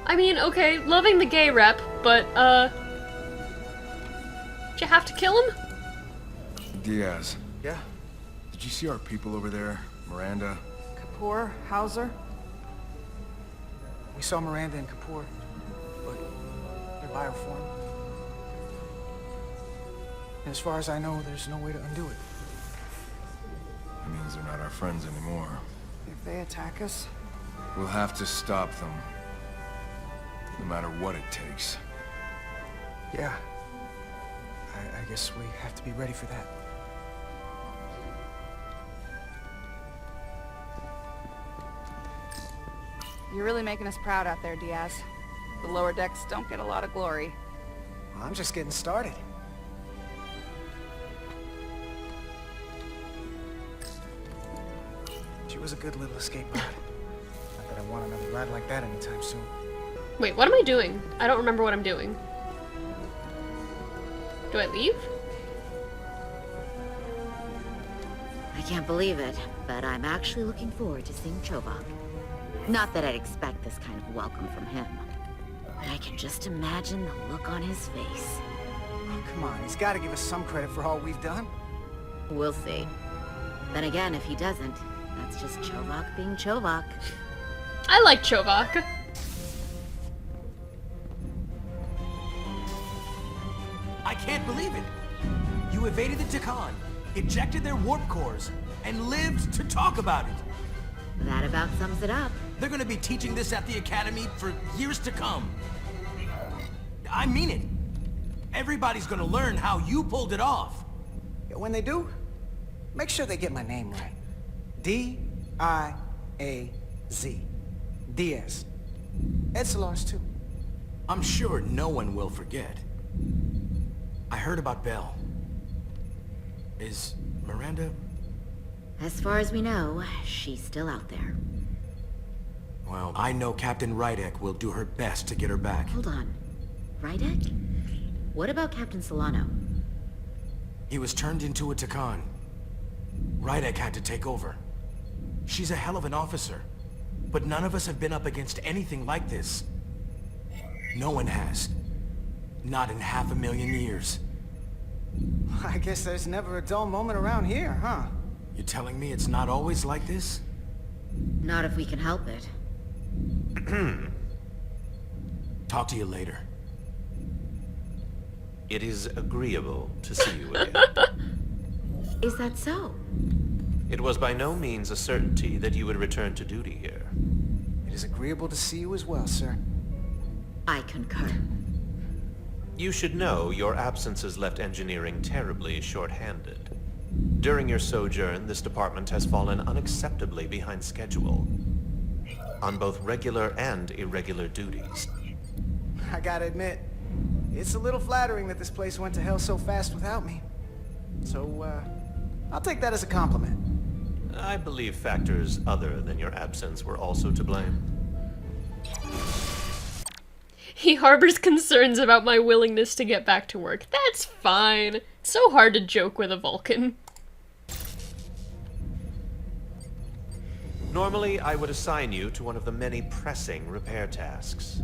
Speaker 1: I mean, okay, loving the gay rep, but, did you have to kill him?
Speaker 16: Diaz.
Speaker 11: Yeah?
Speaker 16: Did you see our people over there? Miranda?
Speaker 15: Kapoor, Hauser?
Speaker 11: We saw Miranda and Kapoor, but they're bioform. And as far as I know, there's no way to undo it.
Speaker 16: That means they're not our friends anymore.
Speaker 11: If they attack us,
Speaker 16: We'll have to stop them. No matter what it takes.
Speaker 11: yeah. I guess we have to be ready for that.
Speaker 17: You're really making us proud out there, Diaz. The lower decks don't get a lot of glory.
Speaker 11: Well, I'm just getting started. She was a good little escape ride. Not that I want another ride like that anytime soon.
Speaker 1: Wait, what am I doing? I don't remember what I'm doing. Do I leave?
Speaker 10: I can't believe it, but I'm actually looking forward to seeing Chovak. Not that I'd expect this kind of welcome from him, but I can just imagine the look on his face.
Speaker 11: Oh, come on, he's got to give us some credit for all we've done.
Speaker 10: We'll see. Then again, if he doesn't, that's just Chovak being Chovak.
Speaker 1: I like Chovak.
Speaker 7: I can't believe it. You evaded the Takan, ejected their warp cores, and lived to talk about it.
Speaker 10: That about sums it up.
Speaker 7: They're gonna be teaching this at the Academy for years to come. I mean it. Everybody's gonna learn how you pulled it off.
Speaker 11: Yeah, when they do, make sure they get my name right. D-I-A-Z. Diaz. Edsalar's too.
Speaker 7: I'm sure no one will forget. I heard about Belle. Is Miranda...
Speaker 10: As far as we know, she's still out there.
Speaker 7: Well, I know Captain Rydek will do her best to get her back.
Speaker 10: Hold on. Rydek? What about Captain Solano?
Speaker 7: He was turned into a Takan. Rydek had to take over. She's a hell of an officer, but none of us have been up against anything like this. No one has. Not in 500,000 years.
Speaker 11: I guess there's never a dull moment around here, huh?
Speaker 7: You're telling me it's not always like this?
Speaker 10: Not if we can help it.
Speaker 7: Talk to you later.
Speaker 18: It is agreeable to see you again.
Speaker 10: Is that so?
Speaker 18: It was by no means a certainty that you would return to duty here.
Speaker 11: It is agreeable to see you as well, sir.
Speaker 10: I concur.
Speaker 18: You should know your absence has left engineering terribly short-handed. During your sojourn, this department has fallen unacceptably behind schedule on both regular and irregular duties.
Speaker 11: I gotta admit, it's a little flattering that this place went to hell so fast without me. So, I'll take that as a compliment.
Speaker 18: I believe factors other than your absence were also to blame.
Speaker 1: He harbors concerns about my willingness to get back to work. That's fine. It's so hard to joke with a Vulcan.
Speaker 18: Normally, I would assign you to one of the many pressing repair tasks.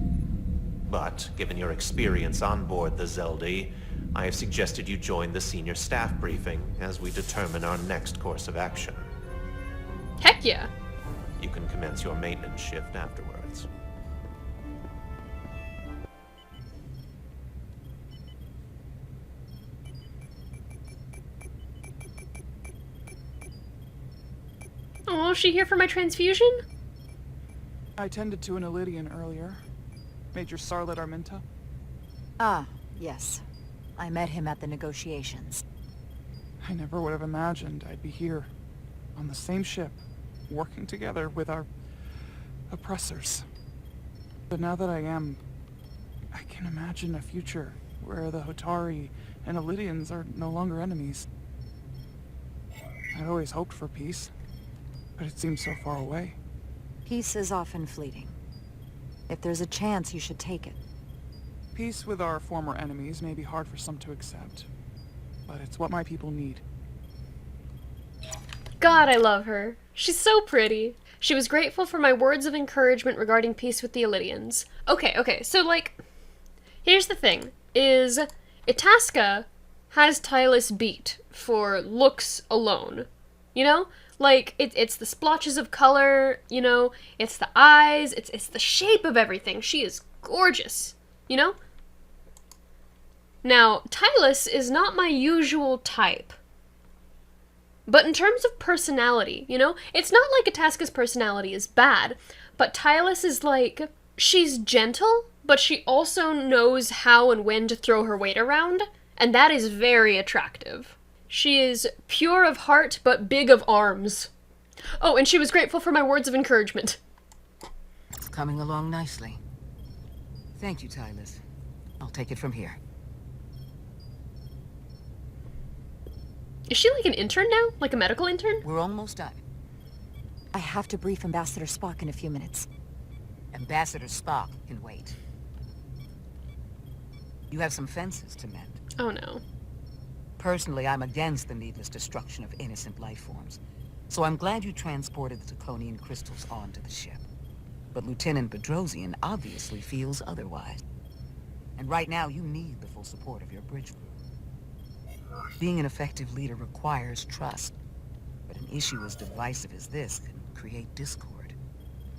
Speaker 18: But, given your experience on board the Zelda, I have suggested you join the senior staff briefing as we determine our next course of action.
Speaker 1: Heck yeah.
Speaker 18: You can commence your maintenance shift afterwards.
Speaker 1: Oh, is she here for my transfusion?
Speaker 8: I tended to an Illyrian earlier. Major Sarlet Arminta.
Speaker 4: Ah, yes. I met him at the negotiations.
Speaker 8: I never would have imagined I'd be here, on the same ship, working together with our oppressors. But now that I am, I can imagine a future where the Hotari and Illyrians are no longer enemies. I'd always hoped for peace, but it seems so far away.
Speaker 4: Peace is often fleeting. If there's a chance, you should take it.
Speaker 8: Peace with our former enemies may be hard for some to accept, but it's what my people need.
Speaker 1: God, I love her. She's so pretty. She was grateful for my words of encouragement regarding peace with the Illyrians. Okay, so, like, here's the thing, is Itasca has Tylus beat for looks alone. You know? Like, it's the splotches of color, you know? It's the eyes, it's the shape of everything. She is gorgeous, you know? Now, Tylus is not my usual type. But in terms of personality, you know? It's not like Itasca's personality is bad, but Tylus is like... She's gentle, but she also knows how and when to throw her weight around, and that is very attractive. She is pure of heart, but big of arms. Oh, and she was grateful for my words of encouragement.
Speaker 9: It's coming along nicely. Thank you, Tylus. I'll take it from here.
Speaker 1: Is she like an intern now? Like a medical intern?
Speaker 9: We're almost done.
Speaker 4: I have to brief Ambassador Spock in a few minutes.
Speaker 9: Ambassador Spock can wait. You have some fences to mend.
Speaker 1: Oh no.
Speaker 9: Personally, I'm against the needless destruction of innocent life forms. So I'm glad you transported the Taconian crystals onto the ship. But Lieutenant Bedrosian obviously feels otherwise. And right now, you need the full support of your bridge crew. Being an effective leader requires trust. But an issue as divisive as this can create discord.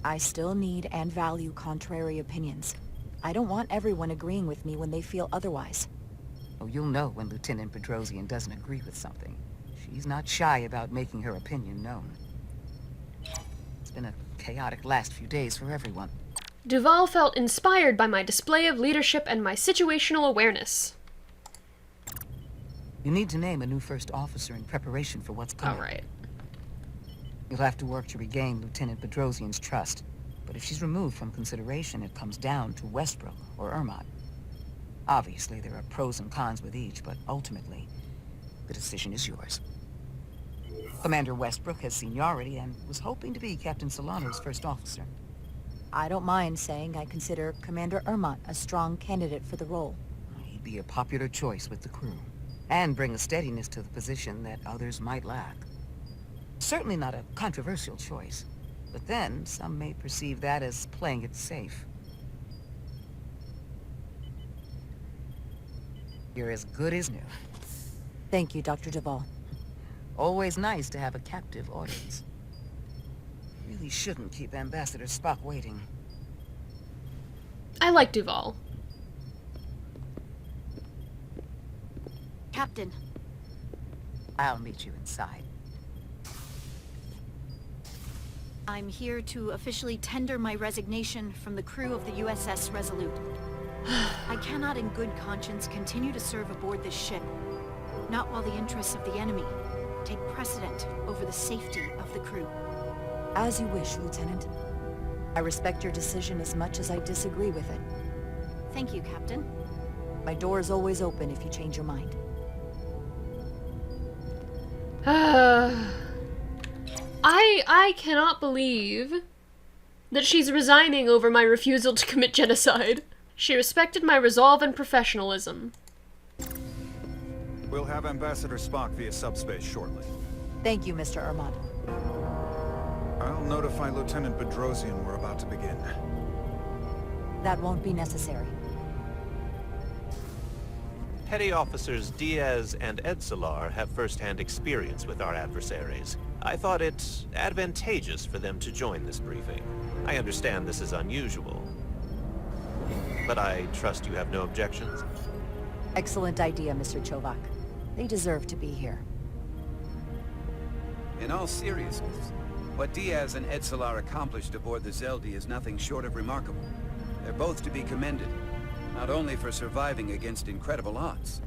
Speaker 4: I still need and value contrary opinions. I don't want everyone agreeing with me when they feel otherwise.
Speaker 9: Oh, you'll know when Lieutenant Bedrosian doesn't agree with something. She's not shy about making her opinion known. It's been a chaotic last few days for everyone.
Speaker 1: Duvall felt inspired by my display of leadership and my situational awareness.
Speaker 9: You need to name a new first officer in preparation for what's coming.
Speaker 1: All right.
Speaker 9: You'll have to work to regain Lieutenant Bedrosian's trust. But if she's removed from consideration, it comes down to Westbrook or Ermont. Obviously, there are pros and cons with each, but ultimately, the decision is yours. Commander Westbrook has seniority and was hoping to be Captain Solano's first officer.
Speaker 4: I don't mind saying I consider Commander Ermont a strong candidate for the role.
Speaker 9: He'd be a popular choice with the crew, and bring a steadiness to the position that others might lack. Certainly not a controversial choice, but then some may perceive that as playing it safe. You're as good as new.
Speaker 4: Thank you, Dr. Duvall.
Speaker 9: Always nice to have a captive audience. Really shouldn't keep Ambassador Spock waiting.
Speaker 1: I like Duvall.
Speaker 5: Captain.
Speaker 9: I'll meet you inside.
Speaker 5: I'm here to officially tender my resignation from the crew of the USS Resolute. I cannot in good conscience continue to serve aboard this ship. Not while the interests of the enemy take precedent over the safety of the crew.
Speaker 4: As you wish, Lieutenant. I respect your decision as much as I disagree with it.
Speaker 5: Thank you, Captain.
Speaker 4: My door is always open if you change your mind.
Speaker 1: I cannot believe that she's resigning over my refusal to commit genocide. She respected my resolve and professionalism.
Speaker 12: We'll have Ambassador Spock via subspace shortly.
Speaker 4: Thank you, Mr. Ermont.
Speaker 12: I'll notify Lieutenant Bedrosian we're about to begin.
Speaker 4: That won't be necessary.
Speaker 18: Petty Officers Diaz and Edsolar have first-hand experience with our adversaries. I thought it advantageous for them to join this briefing. I understand this is unusual, but I trust you have no objections?
Speaker 4: Excellent idea, Mr. Chovak. They deserve to be here.
Speaker 2: In all seriousness, what Diaz and Edsolar accomplished aboard the Zeldi is nothing short of remarkable. They're both to be commended, not only for surviving against incredible odds,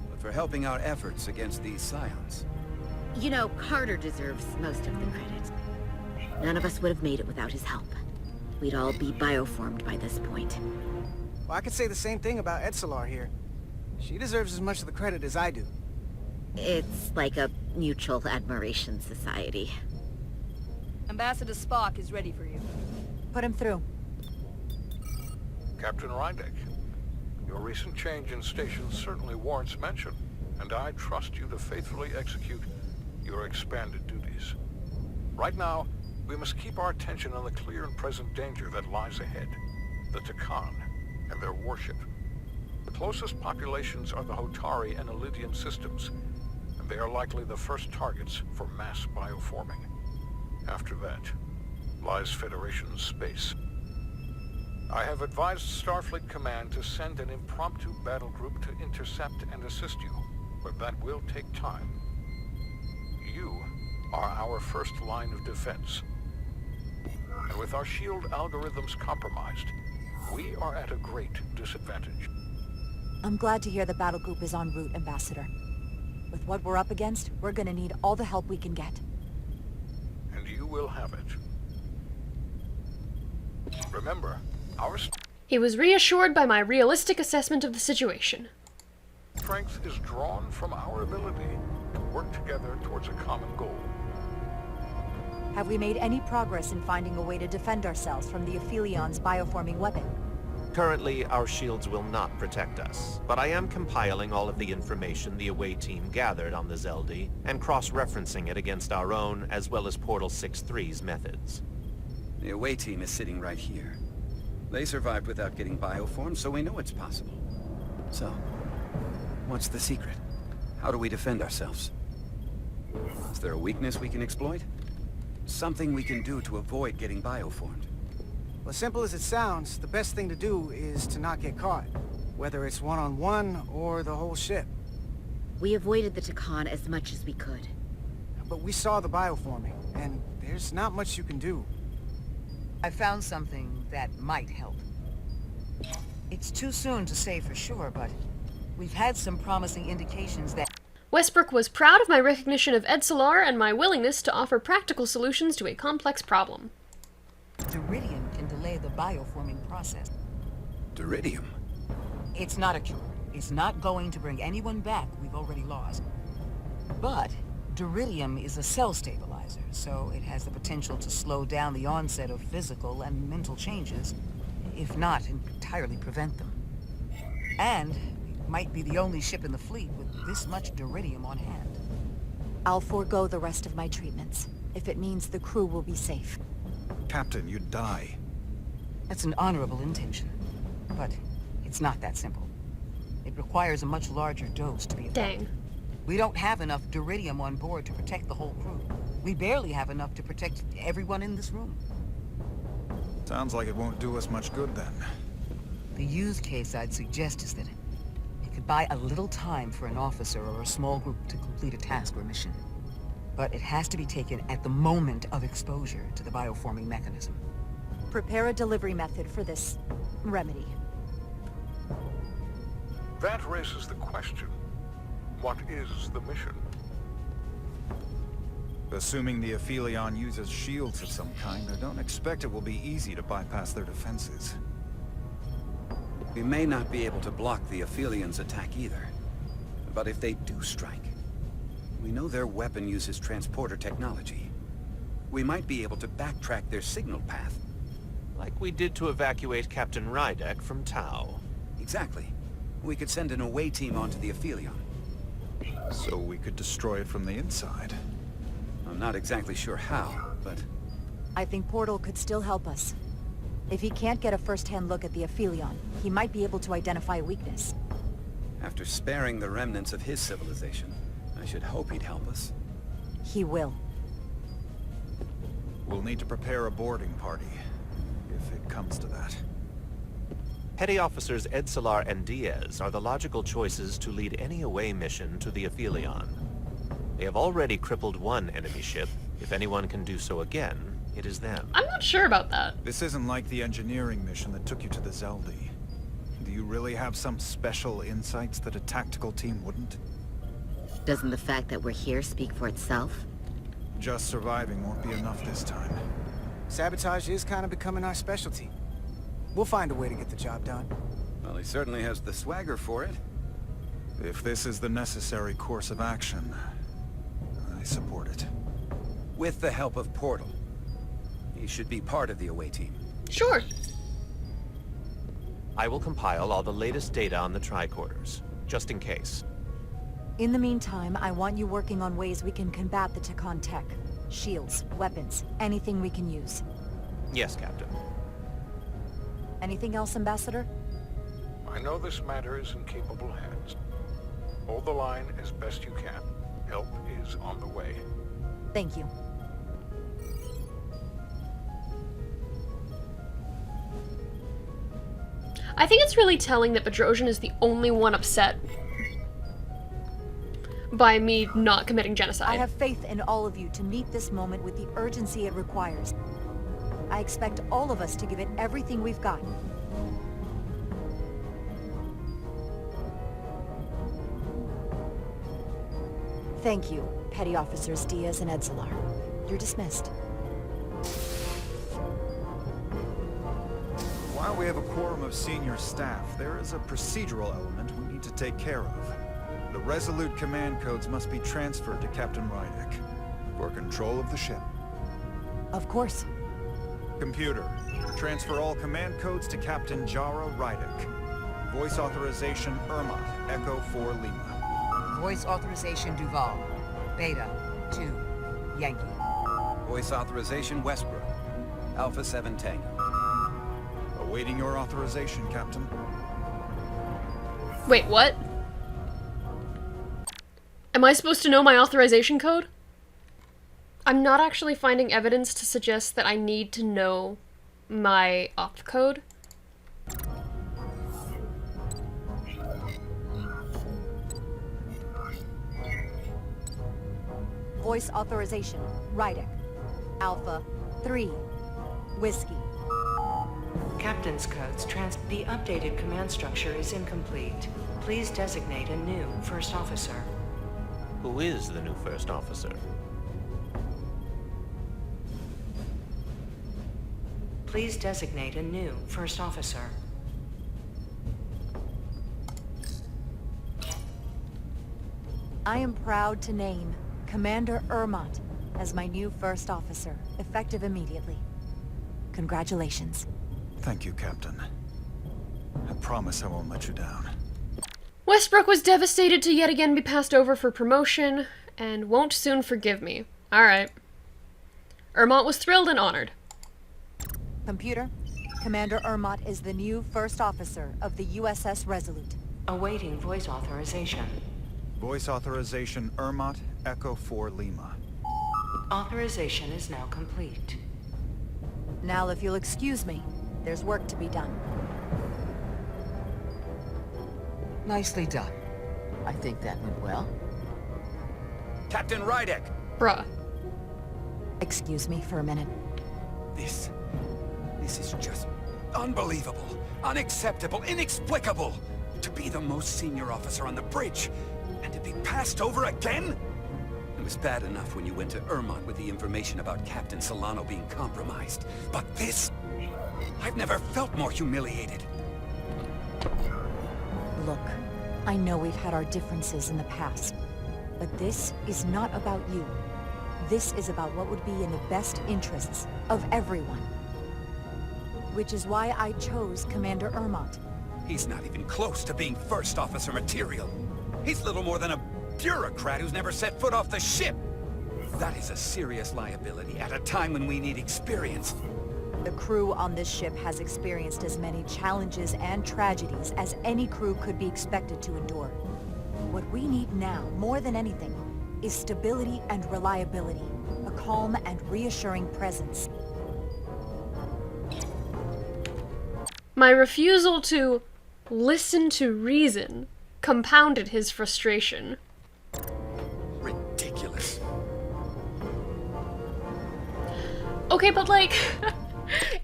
Speaker 2: but for helping our efforts against these scions.
Speaker 10: You know, Carter deserves most of the credit. None of us would have made it without his help. We'd all be bioformed by this point.
Speaker 11: Well, I could say the same thing about Edsolar here. She deserves as much of the credit as I do.
Speaker 10: It's like a mutual admiration society.
Speaker 15: Ambassador Spock is ready for you.
Speaker 4: Put him through.
Speaker 19: Captain Rydek, your recent change in station certainly warrants mention, and I trust you to faithfully execute your expanded duties. Right now, we must keep our attention on the clear and present danger that lies ahead, the Takan and their warship. The closest populations are the Hotari and Elydian systems, and They are likely the first targets for mass bioforming. After that, lies Federation space. I have advised Starfleet Command to send an impromptu battle group to intercept and assist you, but that will take time. You are our first line of defense. And with our shield algorithms compromised, we are at a great disadvantage.
Speaker 4: I'm glad to hear the battle group is en route, Ambassador. With what we're up against, we're gonna need all the help we can get.
Speaker 19: And you will have it. Remember, our
Speaker 1: He was reassured by my realistic assessment of the situation.
Speaker 19: strength is drawn from our ability to work together towards a common goal.
Speaker 4: Have we made any progress in finding a way to defend ourselves from the Aphilion's bioforming weapon?
Speaker 18: Currently, our shields will not protect us, but I am compiling all of the information the away team gathered on the Zeldi and cross-referencing it against our own as well as Portal 6-3's methods.
Speaker 2: The away team is sitting right here. They survived without getting bioformed, so we know it's possible. So, what's the secret? How do we defend ourselves? Is there a weakness we can exploit? Something we can do to avoid getting bioformed?
Speaker 11: Well, simple as it sounds, the best thing to do is to not get caught. Whether it's one-on-one or the whole ship.
Speaker 10: We avoided the Takan as much as we could.
Speaker 11: But we saw the bioforming, and there's not much you can do.
Speaker 9: I found something that might help. It's too soon to say for sure, but we've had some promising indications that...
Speaker 1: Westbrook was proud of my recognition of Edsolar and my willingness to offer practical solutions to a complex problem.
Speaker 9: Duridium can delay the bioforming process.
Speaker 2: Duridium?
Speaker 9: It's not a cure. It's not going to bring anyone back we've already lost. But Duridium is a cell stabilizer, so it has the potential to slow down the onset of physical and mental changes, if not entirely prevent them. And it might be the only ship in the fleet with this much Duridium on hand.
Speaker 4: I'll forego the rest of my treatments, if it means the crew will be safe.
Speaker 8: Captain, you'd die.
Speaker 9: That's an honorable intention, but it's not that simple. It requires a much larger dose to be effective.
Speaker 1: Dang.
Speaker 9: We don't have enough Duridium on board to protect the whole crew. We barely have enough to protect everyone in this room.
Speaker 8: Sounds like it won't do us much good then.
Speaker 9: The use case I'd suggest is that it could buy a little time for an officer or a small group to complete a task or mission. But it has to be taken at the moment of exposure to the bioforming mechanism.
Speaker 4: Prepare a delivery method for this remedy.
Speaker 19: That raises the question, what is the mission?
Speaker 8: Assuming the Aphelion uses shields of some kind, I don't expect it will be easy to bypass their defenses.
Speaker 2: We may not be able to block the Aphelions' attack either. But if they do strike, we know their weapon uses transporter technology. We might be able to backtrack their signal path.
Speaker 18: Like we did to evacuate Captain Rydek from Tau.
Speaker 2: Exactly. We could send an away team onto the Aphelion.
Speaker 8: So we could destroy it from the inside.
Speaker 2: I'm not exactly sure how, but...
Speaker 4: I think Portal could still help us. If he can't get a first-hand look at the Aphelion, he might be able to identify a weakness.
Speaker 2: After sparing the remnants of his civilization, I should hope he'd help us.
Speaker 4: He will.
Speaker 8: We'll need to prepare a boarding party, if it comes to that.
Speaker 18: Petty Officers Edsolar and Diaz are the logical choices to lead any away mission to the Aphelion. They have already crippled one enemy ship. If anyone can do so again, it is them.
Speaker 1: I'm not sure about that.
Speaker 8: This isn't like the engineering mission that took you to the Zeldi. Do you really have some special insights that a tactical team wouldn't?
Speaker 10: Doesn't the fact that we're here speak for itself?
Speaker 8: Just surviving won't be enough this time.
Speaker 11: Sabotage is kind of becoming our specialty. We'll find a way to get the job done.
Speaker 2: Well, he certainly has the swagger for it.
Speaker 8: If this is the necessary course of action, I support it.
Speaker 2: With the help of Portal. He should be part of the away team.
Speaker 1: Sure.
Speaker 18: I will compile all the latest data on the tricorders, just in case.
Speaker 4: In the meantime, I want you working on ways we can combat the Takan tech. Shields, weapons, anything we can use.
Speaker 18: Yes, Captain.
Speaker 4: Anything else, Ambassador?
Speaker 19: I know this matter is in capable hands. Hold the line as best you can. Help
Speaker 4: Thank you.
Speaker 1: I think it's really telling that Bedrosian is the only one upset by me not committing genocide.
Speaker 4: I have faith in all of you to meet this moment with the urgency it requires. I expect all of us to give it everything we've got. Thank you, Petty Officers Diaz and Edzelar. You're dismissed.
Speaker 12: While we have a quorum of senior staff, there is a procedural element we need to take care of. The Resolute command codes must be transferred to Captain Rydek for control of the ship.
Speaker 4: Of course.
Speaker 12: Computer, transfer all command codes to Captain Jara Rydek. Voice authorization Irma, Echo 4 Lima.
Speaker 9: Voice authorization Duvall. Beta 2 Yankee.
Speaker 2: Voice authorization Westbrook, Alpha 7 Tango.
Speaker 12: Awaiting your authorization, Captain.
Speaker 1: Wait, what? Am I supposed to know my authorization code? I'm not actually finding evidence to suggest that I need to know my auth code.
Speaker 4: Voice authorization, Rydek. Alpha 3 Whiskey.
Speaker 9: Captain's codes The updated command structure is incomplete. Please designate a new first officer.
Speaker 18: Who is the new first officer?
Speaker 9: Please designate a new first officer.
Speaker 4: I am proud to name Commander Irmont as my new first officer, effective immediately. Congratulations.
Speaker 12: Thank you, Captain. I promise I won't let you down.
Speaker 1: Westbrook was devastated to yet again be passed over for promotion, and won't soon forgive me. Alright. Irmont was thrilled and honored.
Speaker 4: Computer, Commander Irmont is the new first officer of the USS Resolute.
Speaker 9: Awaiting voice authorization.
Speaker 12: Voice authorization Irmont, Echo 4 Lima.
Speaker 9: Authorization is now complete.
Speaker 4: Now, if you'll excuse me, there's work to be done.
Speaker 9: Nicely done. I think that went well.
Speaker 2: Captain Rydek!
Speaker 1: Bruh.
Speaker 4: Excuse me for a minute.
Speaker 2: This is just unbelievable, unacceptable, inexplicable. To be the most senior officer on the bridge, and to be passed over again? It was bad enough when you went to Irmont with the information about Captain Solano being compromised. But this... I've never felt more humiliated.
Speaker 4: Look, I know we've had our differences in the past, but this is not about you. This is about what would be in the best interests of everyone. Which is why I chose Commander Irmont.
Speaker 2: He's not even close to being first officer material. He's little more than a bureaucrat who's never set foot off the ship. That is a serious liability at a time when we need experience.
Speaker 4: The crew on this ship has experienced as many challenges and tragedies as any crew could be expected to endure. What we need now, more than anything, is stability and reliability, a calm and reassuring presence.
Speaker 1: My refusal to listen to reason compounded his frustration.
Speaker 2: Ridiculous.
Speaker 1: Okay, but like,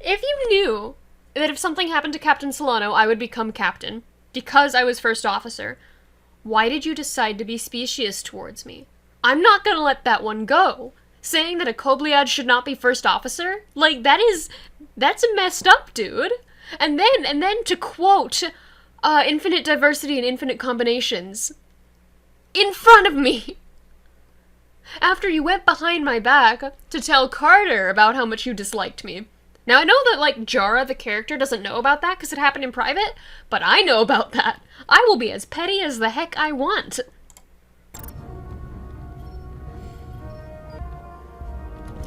Speaker 1: if you knew that if something happened to Captain Solano, I would become captain, because I was first officer, why did you decide to be specious towards me? I'm not gonna let that one go. Saying that a Kobliad should not be first officer? Like, that's messed up, dude. And then to quote, infinite diversity and infinite combinations in front of me. After you went behind my back to tell Carter about how much you disliked me. Now, I know that, like, Jara, the character, doesn't know about that because it happened in private, but I know about that. I will be as petty as the heck I want.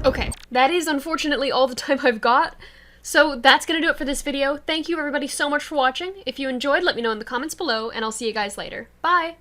Speaker 1: Okay, that is unfortunately all the time I've got. So that's gonna do it for this video. Thank you everybody so much for watching. If you enjoyed, let me know in the comments below, and I'll see you guys later. Bye!